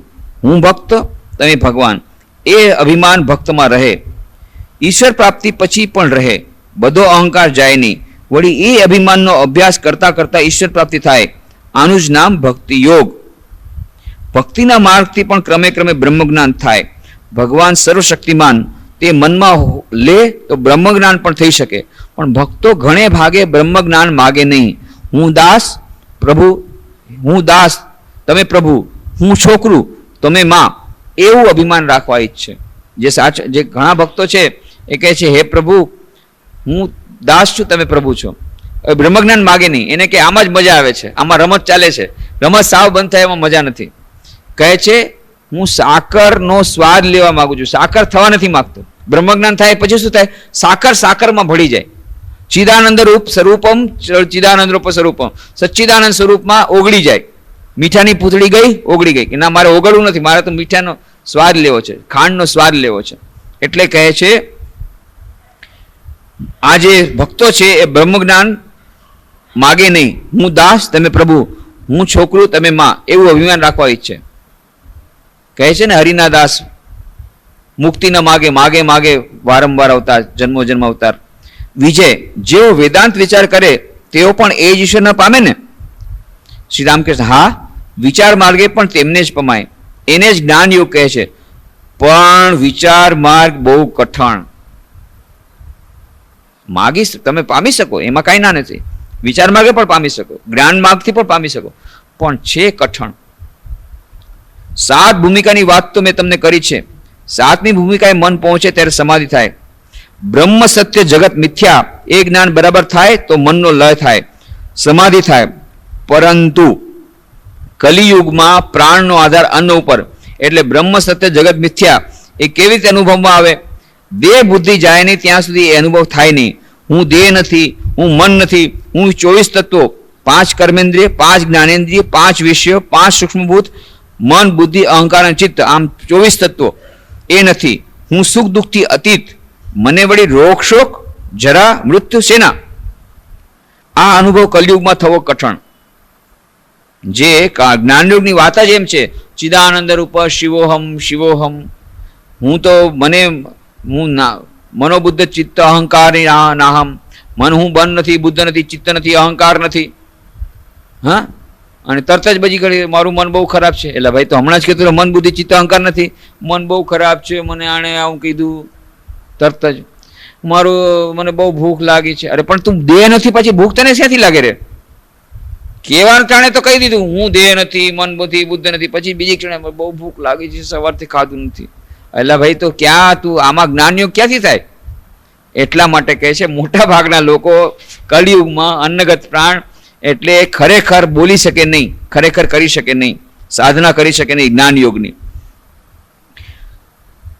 હું ભક્ત, તમે ભગવાન. એ અભિમાન ભક્તમાં રહે. ઈશ્વર પ્રાપ્તિ પછી પણ રહે. બધો અહંકાર જાય નહીં. વળી એ અભિમાનનો અભ્યાસ કરતા કરતા ઈશ્વર પ્રાપ્તિ થાય. આનું જ નામ ભક્તિ યોગ. ભક્તિના માર્ગથી પણ ક્રમે ક્રમે બ્રહ્મજ્ઞાન થાય. ભગવાન સર્વશક્તિમાન, તે મનમાં લે તો બ્રહ્મજ્ઞાન પણ થઈ શકે. પણ ભક્તો ઘણે ભાગે બ્રહ્મજ્ઞાન માગે નહીં. હું દાસ, પ્રભુ, હું દાસ, તમે પ્રભુ, હું છોકરું, તમે માં, એવું અભિમાન રાખવા ઈચ્છે. જે ઘણા ભક્તો છે એ કહે છે, હે પ્રભુ, હું દાસ છું, તમે પ્રભુ છો. બ્રહ્મજ્ઞાન માગે નહીં. એને કે આમાં જ મજા આવે છે, આમાં રમત ચાલે છે, રમત સાવ બંધ થાય એમાં મજા નથી. કહે છે હું સાકરનો સ્વાદ લેવા માંગુ છું, સાકર થવા નથી માંગતો. બ્રહ્મજ્ઞાન થાય પછી શું થાય? સાકરમાં ભળી જાય. ચિદાનંદ રૂપ સ્વરૂપમ ચિદાનંદ રૂપ સ્વરૂપમ, સચ્ચિદાનંદ સ્વરૂપમાં ઓગળી જાય. મીઠાની પૂતળી ગઈ, ઓગળી ગઈ કે ના, મારે ઓગળવું નથી, મારે તો મીઠાનો સ્વાદ લેવો છે, ખાંડનો સ્વાદ લેવો છે. એટલે કહે છે આ જે ભક્તો છે એ બ્રહ્મજ્ઞાન માગે નહીં. હું દાસ, તમે પ્રભુ, હું છોકરું, તમે માં, એવું અભિમાન રાખવા ઈચ્છે. કહે છે ને હરિના દાસ મુક્તિ ન માગે, માગે માગે વારંવાર અવતાર, જન્મો જન્મ અવતાર. વિજય, જેઓ વેદાંત વિચાર કરે તેઓ પણ એ જ ઈશ્વર ન પામે ને? શ્રી રામકૃષ્ણ, હા, વિચાર માર્ગે પણ તેમને જ પમાય. એને જ જ્ઞાન યોગ કહે છે. પણ વિચાર માર્ગ બહુ કઠણ. માગી તમે પામી શકો, એમાં કાંઈ ના નથી. વિચાર માર્ગે પણ પામી શકો, જ્ઞાન માર્ગથી પણ પામી શકો, પણ છે કઠણ. 7 ભૂમિકાની વાત તો મેં તમને કરી છે. 7મી ભૂમિકાએ મન પહોંચે ત્યારે સમાધિ થાય. બ્રહ્મ સત્ય જગત મિથ્યા એ જ્ઞાન બરાબર થાય તો મનનો લય થાય, સમાધિ થાય. પરંતુ કલિયુગમાં પ્રાણનો આધાર અન્ન ઉપર, એટલે બ્રહ્મ સત્ય જગત મિથ્યા એ કેવી રીતે અનુભવમાં આવે? દેહ બુદ્ધિ જાય નહીં ત્યાં સુધી એ અનુભવ થાય નહીં. હું દેહ નથી, હું મન નથી, હું 24 તત્વો, 5 કર્મેન્દ્રિય, 5 જ્ઞાનેન્દ્રિય, 5 વિષયો, 5 સૂક્ષ્મભૂત, મન, બુદ્ધિ, અહંકાર અને ચિત્ત, આમ 24 તત્વો એ નથી. હું સુખ દુઃખથી અતીત, મને વળી રોગ શોક જરા મૃત્યુ શેના? આ અનુભવ કલયુગમાં થવો કઠણ. જે જ્ઞાનયોગની વાત જ એમ છે, ચિદાનંદ રૂપ શિવોહમ શિવોહમ, હું તો હું મનોબુદ્ધ ચિત્ત અહંકાર નાહમ, મન હું બન નથી, બુદ્ધ નથી, ચિત્ત નથી, અહંકાર નથી. હા, અને તરત જ બજી કરી મારું મન બહુ ખરાબ છે. એટલે ભાઈ તો હમણાં જ કીધું મન બુદ્ધિ ચિત્ત અહંકાર નથી, મન બહુ ખરાબ છે, મને આણે આવું કીધું, તરત જ મને બહુ ભૂખ લાગી છે. અરે પણ તું દેહ નથી, પછી ભૂખ તને ક્યાંથી લાગે રે? કહેવાનું ટાણે તો કહી દીધું હું દેહ નથી, મન બુદ્ધિ બુદ્ધ નથી, પછી બીજી ક્ષણે બહુ ભૂખ લાગી છે, સવારથી ખાધું નથી. એટલે ભાઈ તો ક્યાં તું આમાં જ્ઞાનયોગ ક્યાંથી થાય? એટલા માટે કહે છે મોટા ભાગના લોકો કલિયુગમાં અન્નગત પ્રાણ એટલે ખરેખર બોલી શકે નહીં, ખરેખર કરી શકે નહીં, સાધના કરી શકે નહીં જ્ઞાનયોગની.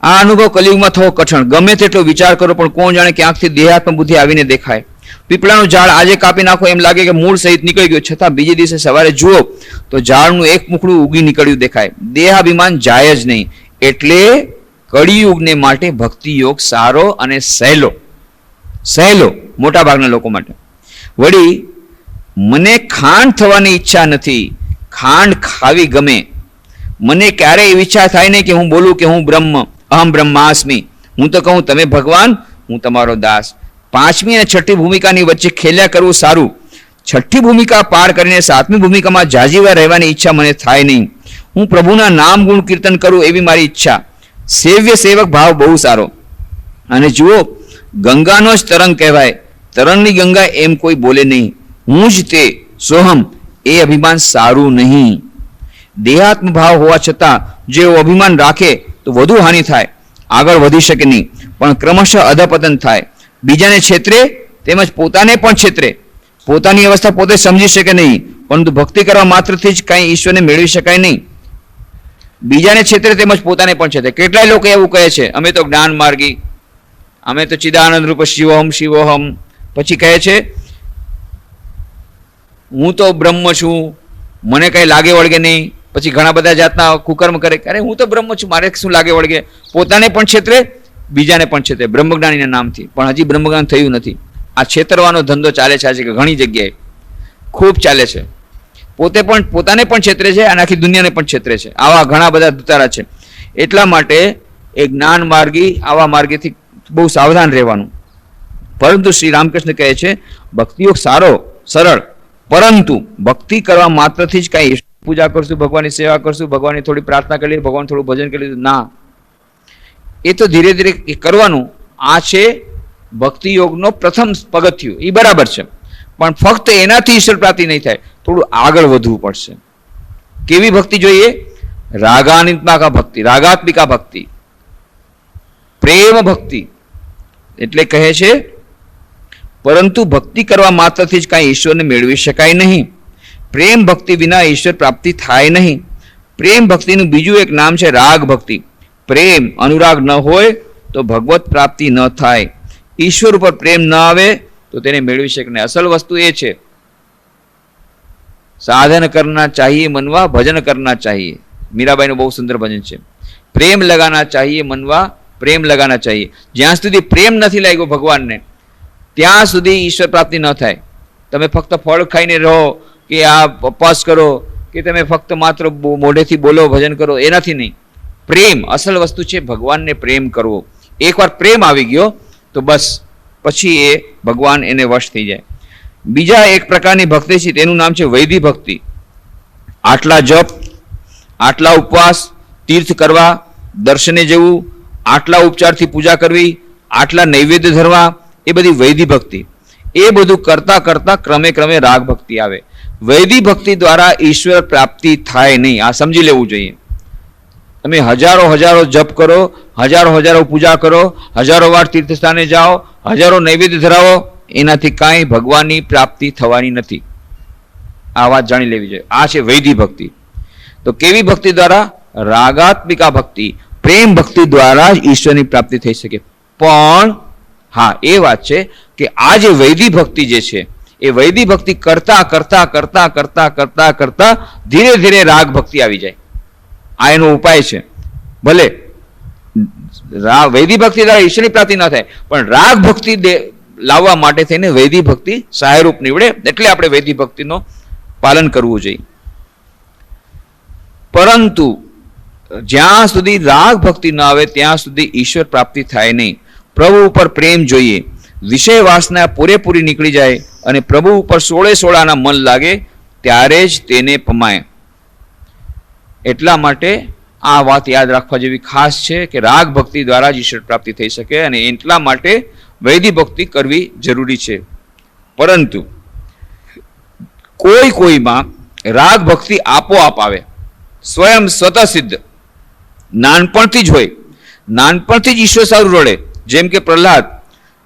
આ અનુભવ કલિયુગમાં થવો કઠણ. ગમે તેટલો વિચાર કરો પણ કોણ જાણે ક્યાંકથી દેહાત્મ બુદ્ધિ આવીને દેખાય. પીપળાનું ઝાડ આજે કાપી નાખો એમ લાગે કે મૂળ સહિત નીકળી ગયું, છતાં બીજે દિવસે સવારે જુઓ તો ઝાડનું એક મુખડું ઉગી નીકળ્યું દેખાય. દેહાભિમાન જાય જ નહીં. એટલે કળિયુગને માટે ભક્તિ યોગ સારો અને સહેલો મોટા ભાગના લોકો માટે. વળી મને ખાંડ થવાની ઈચ્છા નથી, ખાંડ ખાવી ગમે. મને ક્યારેય એવી ઈચ્છા થાય નહીં કે હું બોલું કે હું બ્રહ્મ, અહમ બ્રહ્માસ્મિ, હું તો કહું તમે ભગવાન, હું તમારો દાસ. 5મી અને 6ઠ્ઠી ભૂમિકાની વચ્ચે ખેલ્યા કરવું સારું. 6ઠ્ઠી ભૂમિકા પાર કરીને 7મી ભૂમિકામાં જાજીવા રહેવાની ઈચ્છા મને થાય નહીં. હું પ્રભુના નામ ગુણ કીર્તન કરું એવી મારી ઈચ્છા. સેવ્ય સેવક ભાવ બહુ સારો. અને જુઓ, ગંગાનો જ તરંગ કહેવાય, તરણની ગંગા એમ કોઈ બોલે નહીં. હું જ તે સોહમ, એ અભિમાન સારું નહીં. દેહાત્મ ભાવ હોવા છતાં જે અભિમાન રાખે તો વધુ હાનિ થાય, આગળ વધી શકે નહીં, પણ ક્રમશઃ અધપતન થાય. બીજાને છેતરે તેમજ પોતાને પણ છેતરે. પોતાની અવસ્થા પોતે સમજી શકે નહીં, પરંતુ ભક્તિ કરવા માત્રથી જ કાંઈ ઈશ્વરને મેળવી શકાય નહીં. બીજાને છેતરે તેમજ પોતાને પણ છેતરે. કેટલાય લોકો એવું કહે છે, અમે તો જ્ઞાન માર્ગી, અમે તો ચિદાનંદ રૂપ શિવોહમ શિવોહમ. પછી કહે છે હું તો બ્રહ્મ છું, મને કઈ લાગે વળગે નહીં. પછી ઘણા બધા જાતના કુકર્મ કરે, અરે હું તો બ્રહ્મ છું, મારે શું લાગે વળગે. પોતાને પણ છેતરે, બીજાને પણ છેતરે બ્રહ્મજ્ઞાનીના નામથી, પણ હજી બ્રહ્મજ્ઞાન થયું નથી. આ છેતરવાનો ધંધો ચાલે છે આજે ઘણી જગ્યાએ, ખૂબ ચાલે છે. પોતાને પણ છેતરે છે અને આખી દુનિયાને પણ છેતરે છે. આવા ઘણા બધા દુતારા છે. એટલા માટે એ જ્ઞાન માર્ગી આવા માર્ગેથી બહુ સાવધાન રહેવાનું. પરંતુ શ્રી રામકૃષ્ણ કહે છે ભક્તિયોગ સારો સરળ, પરંતુ ભક્તિ કરવા માત્રથી જ કાંઈ પૂજા કરશું, ભગવાનની સેવા કરશું, ભગવાનની થોડી પ્રાર્થના કરી લીધી, ભગવાન થોડું ભજન કરી લીધું, ના. એ તો ધીરે ધીરે કરવાનું. આ છે ભક્તિ યોગનો પ્રથમ પગથિયું, એ બરાબર છે, પણ ફક્ત એનાથી ઈશ્વર પ્રાપ્તિ નહીં થાય, થોડું આગળ વધવું પડશે. કેવી ભક્તિ જોઈએ? રાગાત્મિકા ભક્તિ, રાગાત્મિકા ભક્તિ, પ્રેમ ભક્તિ. એટલે કહે છે પરંતુ ભક્તિ કરવા માત્રથી જ કાંઈ ઈશ્વરને મેળવી શકાય નહીં. પ્રેમ ભક્તિ વિના ઈશ્વર પ્રાપ્તિ થાય નહીં. પ્રેમ ભક્તિનું બીજું એક નામ છે રાગ ભક્તિ. પ્રેમ અનુરાગ ન હોય તો ભગવત પ્રાપ્તિ ન થાય. ઈશ્વર ઉપર પ્રેમ ન આવે તો તેને મેળવી શકે નહીં. અસલ વસ્તુ એ છે સાધન કરના ચાહીએ મનવા, ભજન કરના ચાહીએ. મીરાબાઈનું બહુ સુંદર ભજન છે. પ્રેમ લગાના ચાહીએ મનવા, પ્રેમ લગાના ચાહીએ. જ્યાં સુધી પ્રેમ નથી લાગ્યો ભગવાનને ત્યાં સુધી ઈશ્વર પ્રાપ્તિ ન થાય. તમે ફક્ત ફળ ખાઈને રહો કે આ ઉપવાસ કરો કે તમે ફક્ત માત્ર મોઢેથી બોલો, ભજન કરો, એનાથી નહીં. પ્રેમ અસલ વસ્તુ છે, ભગવાનને પ્રેમ કરવો. એકવાર પ્રેમ આવી ગયો તો બસ પછી એ ભગવાન એને વશ થઈ જાય. બીજા એક પ્રકારની ભક્તિ છે, તેનું નામ છે વૈદિક ભક્તિ. આટલા જપ, આટલા ઉપવાસ, તીર્થ કરવા, દર્શને જવું, આટલા ઉપચારથી પૂજા કરવી, આટલા નૈવેદ્ય ધરવા, એ બધી વૈદિક ભક્તિ. એ બધું કરતા કરતા ક્રમે ક્રમે રાગ ભક્તિ આવે. વૈદિક ભક્તિ દ્વારા ઈશ્વર પ્રાપ્તિ થાય નહીં, આ સમજી લેવું જોઈએ. તમે હજારો હજારો જપ કરો, હજારો પૂજા કરો, હજારો વાર તીર્થસ્થાને જાઓ, હજારો નૈવેદ્ય ધરાવો, એનાથી કાંઈ ભગવાનની પ્રાપ્તિ થવાની નથી. આ વાત જાણી લેવી જોઈએ. આ છે વૈદિક ભક્તિ. તો કેવી ભક્તિ દ્વારા? રાગાત્મિકા ભક્તિ, પ્રેમ ભક્તિ દ્વારા જ ઈશ્વરની પ્રાપ્તિ થઈ શકે. પણ હા, એ વાત છે કે આ જે વૈદિક ભક્તિ જે છે એ વૈદિક ભક્તિ કરતા કરતા કરતા કરતા કરતા કરતા ધીરે ધીરે રાગ ભક્તિ આવી જાય. આ એનો ઉપાય છે. ભલે વૈદિક ભક્તિ દ્વારા ઈશ્વરની પ્રાપ્તિ ન થાય, પણ રાગ ભક્તિ લાવવા માટે થઈને વૈદિક ભક્તિ સહાયરૂપ નીવડે. એટલે આપણે વૈદિક ભક્તિનો પાલન કરવું જોઈએ. પરંતુ જ્યાં સુધી રાગ ભક્તિ ન આવે ત્યાં સુધી ઈશ્વર પ્રાપ્તિ થાય નહીં. પ્રભુ ઉપર પ્રેમ જોઈએ, વિષય વાસના પૂરેપૂરી નીકળી જાય અને પ્રભુ ઉપર 16 મન લાગે ત્યારે જ તેને પમાય. એટલા માટે આ વાત યાદ રાખવા જેવી ખાસ છે કે રાગ ભક્તિ દ્વારા જ ઈશ્વર પ્રાપ્તિ થઈ શકે, અને એટલા માટે વૈદિક ભક્તિ કરવી જરૂરી છે. પરંતુ કોઈમાં રાગ ભક્તિ આપોઆપ આવે, સ્વયં સ્વતઃ સિદ્ધ, નાનપણથી જ હોય, નાનપણથી જ ઈશ્વર સારું રડે. જેમ કે પ્રહલાદ,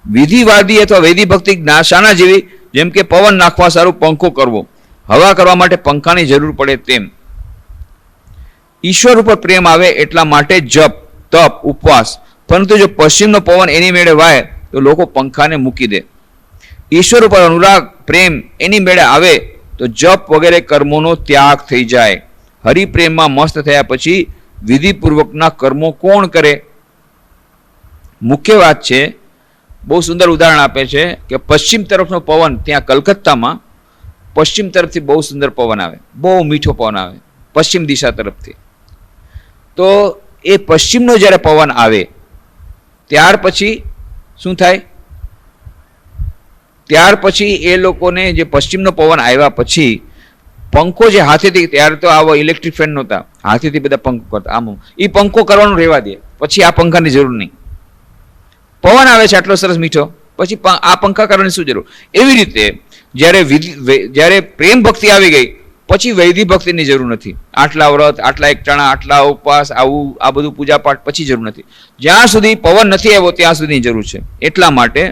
વિધિવાદી અથવા વૈદિક ભક્તિ શાના જેવી? જેમ કે પવન નાખવા સારું પંખો કરવો, હવા કરવા માટે પંખાની જરૂર પડે તેમ. ઈશ્વર ઉપર પ્રેમ આવે એટલા માટે જપ, તપ, ઉપવાસ. પરંતુ જો પશ્ચિમનો પવન એની મેળે વાય તો લોકો પંખાને મૂકી દે. ઈશ્વર ઉપર અનુરાગ, પ્રેમ એની મેળે આવે તો જપ વગેરે કર્મોનો ત્યાગ થઈ જાય. હરિપ્રેમમાં મસ્ત થયા પછી વિધિપૂર્વકના કર્મો કોણ કરે? મુખ્ય વાત છે, બહુ સુંદર ઉદાહરણ આપે છે કે પશ્ચિમ તરફનો પવન, ત્યાં કલકત્તામાં પશ્ચિમ તરફથી બહુ સુંદર પવન આવે, બહુ મીઠો પવન આવે પશ્ચિમ દિશા તરફથી. તો એ પશ્ચિમનો જ્યારે પવન આવે ત્યાર પછી શું થાય? ત્યાર પછી એ લોકોને જે પશ્ચિમનો પવન આવ્યા પછી પંખો જે હાથેથી, ત્યારે તો આવો ઇલેક્ટ્રિક ફેન નહોતા, હાથેથી બધા પંખો કરતા, આમ એ પંખો કરવાનું રહેવા દે, પછી આ પંખાની જરૂર નહીં. પવન આવે છે આટલો સરસ મીઠો, પછી આ પંખા કરવાની શું જરૂર? એવી રીતે જ્યારે પ્રેમ ભક્તિ આવી ગઈ પછી વૈદિક ભક્તિની જરૂર નથી. આટલા વ્રત, આટલા એકટાણા, આટલા ઉપવાસ, આવું આ બધું પૂજા પાઠ પછી જરૂર નથી. જ્યાં સુધી પવન નથી આવ્યો ત્યાં સુધીની જરૂર છે. એટલા માટે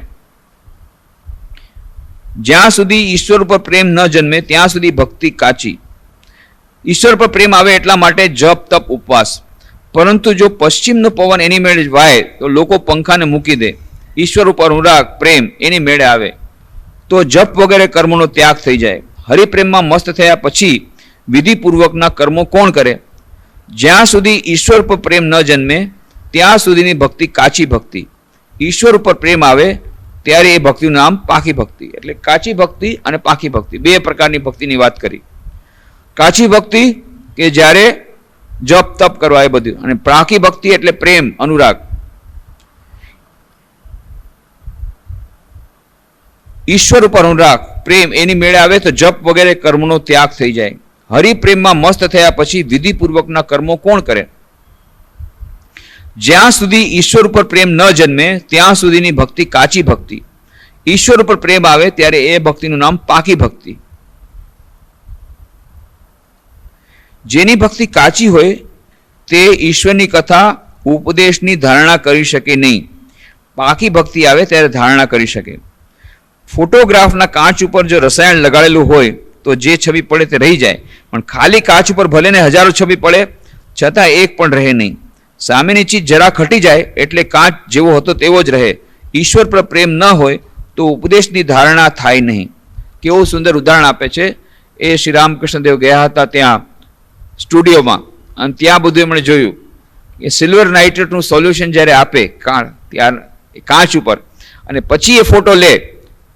જ્યાં સુધી ઈશ્વર ઉપર પ્રેમ ન જન્મે ત્યાં સુધી ભક્તિ કાચી. ઈશ્વર પર પ્રેમ આવે એટલા માટે જપ તપ ઉપવાસ. પરંતુ જો પશ્ચિમનો પવન એની મેળે વાય તો લોકો પંખાને મૂકી દે. ઈશ્વર ઉપર અનુરાગ પ્રેમ એની મેળે આવે તો જપ વગેરે કર્મોનો ત્યાગ થઈ જાય. હરિપ્રેમમાં મસ્ત થયા પછી વિધિપૂર્વકના કર્મો કોણ કરે? જ્યાં સુધી ઈશ્વર પર પ્રેમ ન જન્મે ત્યાં સુધીની ભક્તિ કાચી ભક્તિ. ઈશ્વર ઉપર પ્રેમ આવે ત્યારે એ ભક્તિનું નામ પાકી ભક્તિ. એટલે કાચી ભક્તિ અને પાકી ભક્તિ બે પ્રકારની ભક્તિની વાત કરી. કાચી ભક્તિ કે જ્યારે જપ તપ કરવા એ બધું, અને પાકી ભક્તિ એટલે પ્રેમ અનુરાગ. ઈશ્વર ઉપર અનુરાગ પ્રેમ એની મેળે આવે તો જપ વગેરે કર્મનો ત્યાગ થઈ જાય. હરિપ્રેમમાં મસ્ત થયા પછી વિધિપૂર્વકના કર્મો કોણ કરે? જ્યાં સુધી ઈશ્વર ઉપર પ્રેમ ન જન્મે ત્યાં સુધીની ભક્તિ કાચી ભક્તિ. ઈશ્વર ઉપર પ્રેમ આવે ત્યારે એ ભક્તિનું નામ પાકી ભક્તિ. જેની ભક્તિ કાચી હોય તે ઈશ્વરની કથા ઉપદેશની ધારણા કરી શકે નહીં. પાકી ભક્તિ આવે ત્યારે ધારણા કરી શકે. ફોટોગ્રાફના કાચ ઉપર જો રસાયણ લગાડેલું હોય તો જે છબી પડે તે રહી જાય, પણ ખાલી કાચ ઉપર ભલે ને હજારો છબી પડે છતાં એક પણ રહે નહીં. સામેની ચીજ જરા ખટી જાય એટલે કાચ જેવો હતો તેવો જ રહે. ઈશ્વર પર પ્રેમ ન હોય તો ઉપદેશની ધારણા થાય નહીં. કેવું સુંદર ઉદાહરણ આપે છે. એ શ્રી રામકૃષ્ણદેવ ગયા હતા ત્યાં સ્ટુડિયોમાં, અને ત્યાં બધું એમણે જોયું કે સિલ્વર નાઇટ્રેટનું સોલ્યુશન જ્યારે આપે કાચ ઉપર અને પછી એ ફોટો લે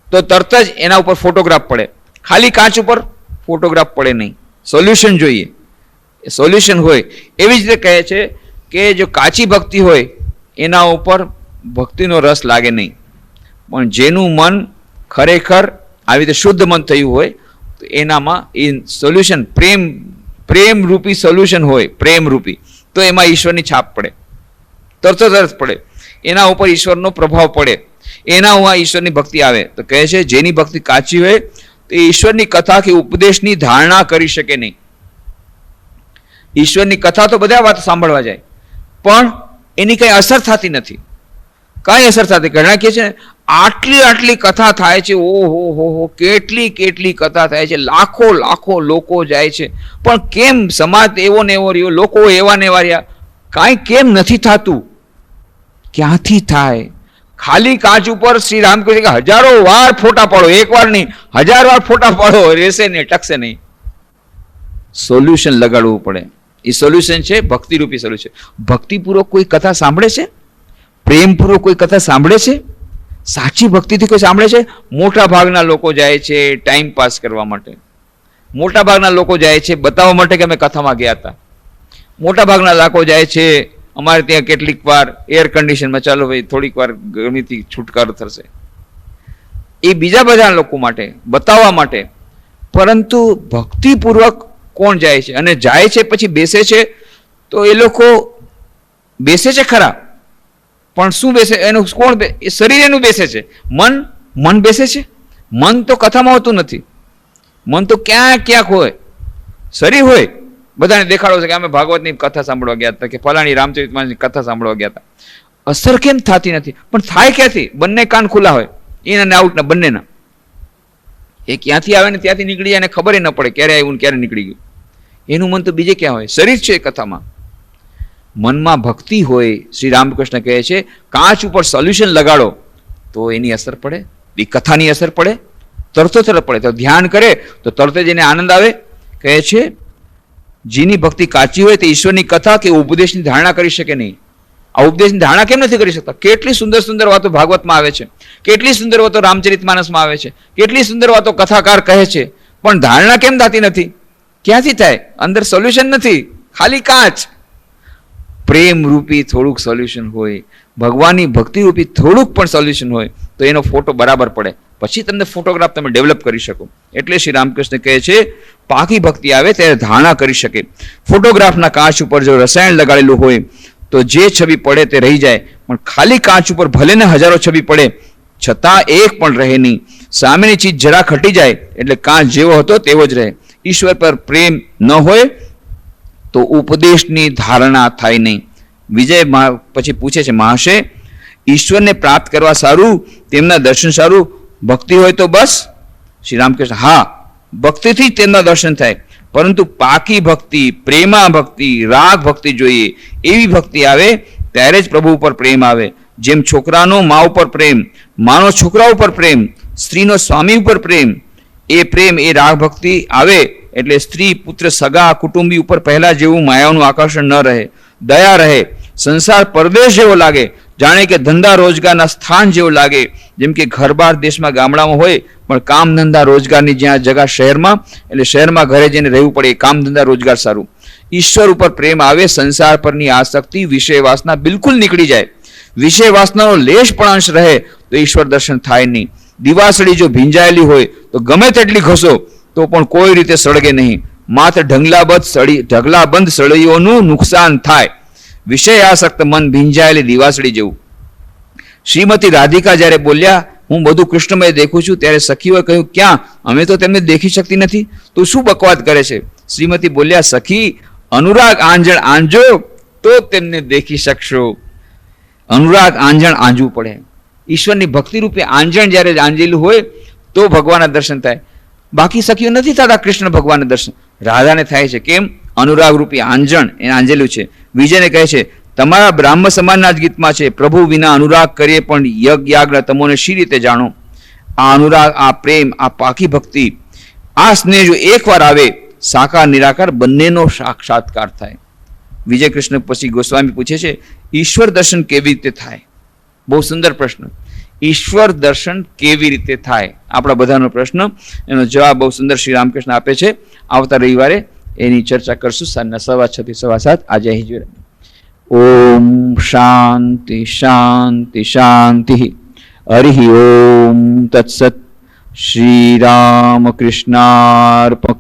તો તરત જ એના ઉપર ફોટોગ્રાફ પડે. ખાલી કાચ ઉપર ફોટોગ્રાફ પડે નહીં, સોલ્યુશન જોઈએ. એ સોલ્યુશન હોય. એવી જ રીતે કહે છે કે જો કાચી ભક્તિ હોય એના ઉપર ભક્તિનો રસ લાગે નહીં, પણ જેનું મન ખરેખર આવી રીતે શુદ્ધ મન થયું હોય તો એનામાં એ સોલ્યુશન પ્રેમ રૂપી સોલ્યુશન હોય, પ્રેમ રૂપી, તો એમાં ઈશ્વરની છાપ પડે, તરત પડે. એના ઉપર ઈશ્વરનો પ્રભાવ પડે, એના હું ઈશ્વરની ભક્તિ આવે. તો કહે છે જેની ભક્તિ કાચી હોય તો ઈશ્વરની કથા કે ઉપદેશની ધારણા કરી શકે નહીં. ઈશ્વરની કથા તો બધા વાત સાંભળવા જાય, પણ એની કઈ અસર થતી નથી. કઈ અસર થતી? ઘણા કહે છે આટલી કથા થાય છે, ઓહો કેટલી કથા થાય છે, લાખો લોકો જાય છે, પણ કેમ સમાજ એવો ને એવો રહ્યો, લોકો એવા ને એવા રહ્યા, કાંઈ કેમ નથી થતું? ક્યાંથી થાય? ખાલી કાચ ઉપર શ્રી રામકૃષ્ણ કે હજારો વાર ફોટા પાડો, એક વાર નહીં 1000 વાર ફોટા પાડો, રહેશે નહીં, ટકશે નહીં. સોલ્યુશન લગાડવું પડે. એ સોલ્યુશન છે ભક્તિરૂપી સોલ્યુશન. ભક્તિપૂર્વક કોઈ કથા સાંભળે છે? પ્રેમપૂર્વક કોઈ કથા સાંભળે છે? સાચી ભક્તિથી કોઈ સાંભળે છે? મોટા ભાગના લોકો જાય છે ટાઈમ પાસ કરવા માટે. મોટા ભાગના લોકો જાય છે બતાવવા માટે કે અમે કથામાં ગયા હતા. મોટા ભાગના લોકો જાય છે અમારે ત્યાં કેટલીક વાર એર કન્ડિશનમાં, ચાલો ભાઈ થોડીક વાર ગરમીથી છુટકારો થશે, એ બીજા બધા લોકો માટે બતાવવા માટે. પરંતુ ભક્તિપૂર્વક કોણ જાય છે? અને જાય છે પછી બેસે છે તો એ લોકો બેસે છે ખરા, પણ શું બેસે? એનું કોણ? એ શરીર એનું બેસે છે. મન બેસે છે? મન તો કથામાં હોતું નથી. મન તો ક્યાંક હોય. શરીર હોય. બધાને દેખાડો છે કે અમે ભાગવતની કથા સાંભળવા ગયા હતા, કે ફલાણી રામચરિતમાનસની કથા સાંભળવા ગયા હતા. અસર કેમ થતી નથી? પણ થાય ક્યાંથી? બંને કાન ખુલ્લા હોય, ઇન અને આઉટના બંનેના. એ ક્યાંથી આવે ને ત્યાંથી નીકળી જાય અને ખબર ન પડે ક્યારે આવ્યું ને ક્યારે નીકળી ગયું. એનું મન તો બીજે ક્યાં હોય? શરીર છે કથામાં. મનમાં ભક્તિ હોય. શ્રી રામકૃષ્ણ કહે છે કાચ ઉપર સોલ્યુશન લગાડો તો એની અસર પડે, એ કથાની અસર પડે, તરત પડે. તો ધ્યાન કરે તો તરત જ એને આનંદ આવે. કહે છે જેની ભક્તિ કાચી હોય તે ઈશ્વરની કથા કે ઉપદેશની ધારણા કરી શકે નહીં. આ ઉપદેશની ધારણા કેમ નથી કરી શકતા? કેટલી સુંદર વાતો ભાગવતમાં આવે છે, કેટલી સુંદર વાતો રામચરિતમાનસમાં આવે છે, કેટલી સુંદર વાતો કથાકાર કહે છે, પણ ધારણા કેમ થતી નથી? ક્યાંથી થાય? અંદર સોલ્યુશન નથી, ખાલી કાચ. પ્રેમ રૂપી થોડુંક સોલ્યુશન હોય, ભગવાનની ભક્તિ રૂપી થોડુંક પણ સોલ્યુશન હોય તો એનો ફોટો બરાબર પડે. પછી તમને ફોટોગ્રાફ તમે ડેવલપ કરી શકો. એટલે શ્રી રામકૃષ્ણ કહે છે પાકી ભક્તિ આવે ત્યારે ધારણા કરી શકે. ફોટોગ્રાફના કાચ ઉપર જો રસાયણ લગાડેલું હોય તો જે છબી પડે તે રહી જાય, પણ ખાલી કાચ ઉપર ભલે ને હજારો છબી પડે છતાં એક પણ રહે નહીં. સામેની ચીજ જરા ખટી જાય એટલે કાચ જેવો હતો તેવો જ રહે. ઈશ્વર પર પ્રેમ ન હોય તો ઉપદેશની ધારણા થાય નહીં. વિજય પછી પૂછે છે મહાશય, ઈશ્વરને પ્રાપ્ત કરવા સારું, તેમના દર્શન સારું, ભક્તિ હોય તો બસ? શ્રી રામકૃષ્ણ, હા, ભક્તિથી જ તેમના દર્શન થાય, પરંતુ પાકી ભક્તિ, પ્રેમા ભક્તિ, રાગ ભક્તિ જોઈએ. એવી ભક્તિ આવે ત્યારે જ પ્રભુ ઉપર પ્રેમ આવે. જેમ છોકરાનો મા ઉપર પ્રેમ, માનો છોકરા ઉપર પ્રેમ, સ્ત્રીનો સ્વામી ઉપર પ્રેમ, એ પ્રેમ, એ રાગ ભક્તિ આવે એટલે સ્ત્રી, પુત્ર, સગા, કુટુંબી ઉપર પહેલા જેવું માયાનું આકર્ષણ ન રહે, દયા રહે, સંસાર પરદેશ જેવો લાગે, જાણે કે ધંધા રોજગારના સ્થાન જેવું લાગે. જેમ કે ઘર-બાર દેશમાં, ગામડામાં હોય, પણ કામ ધંધા રોજગારની જ્યાં જગા શહેરમાં, એટલે શહેરમાં ઘરે જઈને રહેવું પડે, કામ ધંધા રોજગાર સારું. ઈશ્વર ઉપર પ્રેમ આવે, સંસાર પરની આસક્તિ, વિષય વાસના બિલકુલ નીકળી જાય. વિષય વાસનાનો લેશ પણ અંશ રહે તો ઈશ્વર દર્શન થાય નહીં. દિવાસળી જો ભીંજાયેલી હોય તો ગમે તેટલી ઘસો તો પણ કોઈ રીતે સળગે નહીં. માત્ર ઢગલાબંધ સળીઓનું નુકસાન થાય. વિષય આસક્ત મન ભીંજાયેલી દિવાસળી જેવું. શ્રીમતી રાધિકા જ્યારે બોલ્યા, હું બધું કૃષ્ણમય દેખું છું, ત્યારે સખીઓએ કહ્યું, ક્યાં, અમે તો તેમને દેખી શકતી નથી, તું શું બકવાદ કરે છે? શ્રીમતી બોલ્યા, સખી, અનુરાગ આંજણ આંજો તો તેમને દેખી શકશો. અનુરાગ આંજણ આંજવું પડે. ઈશ્વરની ભક્તિ રૂપે આંજણ જ્યારે આંજેલું હોય તો ભગવાનના દર્શન થાય. બાકી સખીઓ નથી થતા કૃષ્ણ ભગવાનના દર્શન, રાધાને થાય છે. કેમ? અનુરાગ રૂપી આંજણ એને આંજેલું છે. વિજયને કહે છે, તમારા બ્રાહ્મ સમાજના જ ગીતમાં છે, પ્રભુ વિના અનુરાગ કરીએ પણ યજ્ઞ તમોને શી રીતે જાણો. આ અનુરાગ, આ પ્રેમ, આ પાકી ભક્તિ, આ સ્નેહ જો એકવાર આવે, સાકાર નિરાકાર બંનેનો સાક્ષાત્કાર થાય. વિજય કૃષ્ણ પછી ગોસ્વામી પૂછે છે, ઈશ્વર દર્શન કેવી રીતે થાય? બહુ સુંદર પ્રશ્ન. ઈશ્વર દર્શન કેવી રીતે થાય? આપણા બધાનો પ્રશ્ન, એનો જવાબ બહુ સુંદર શ્રી રામકૃષ્ણ આપે છે. આવતા રવિવારે એની ચર્ચા કરશું સાંજના 6:15 થી 7:15. આજે અહીં જોઈ. ઓમ શાંતિ શાંતિ શાંતિ. હરિ ઓમ તત્સત. શ્રી રામ કૃષ્ણાર્પણ.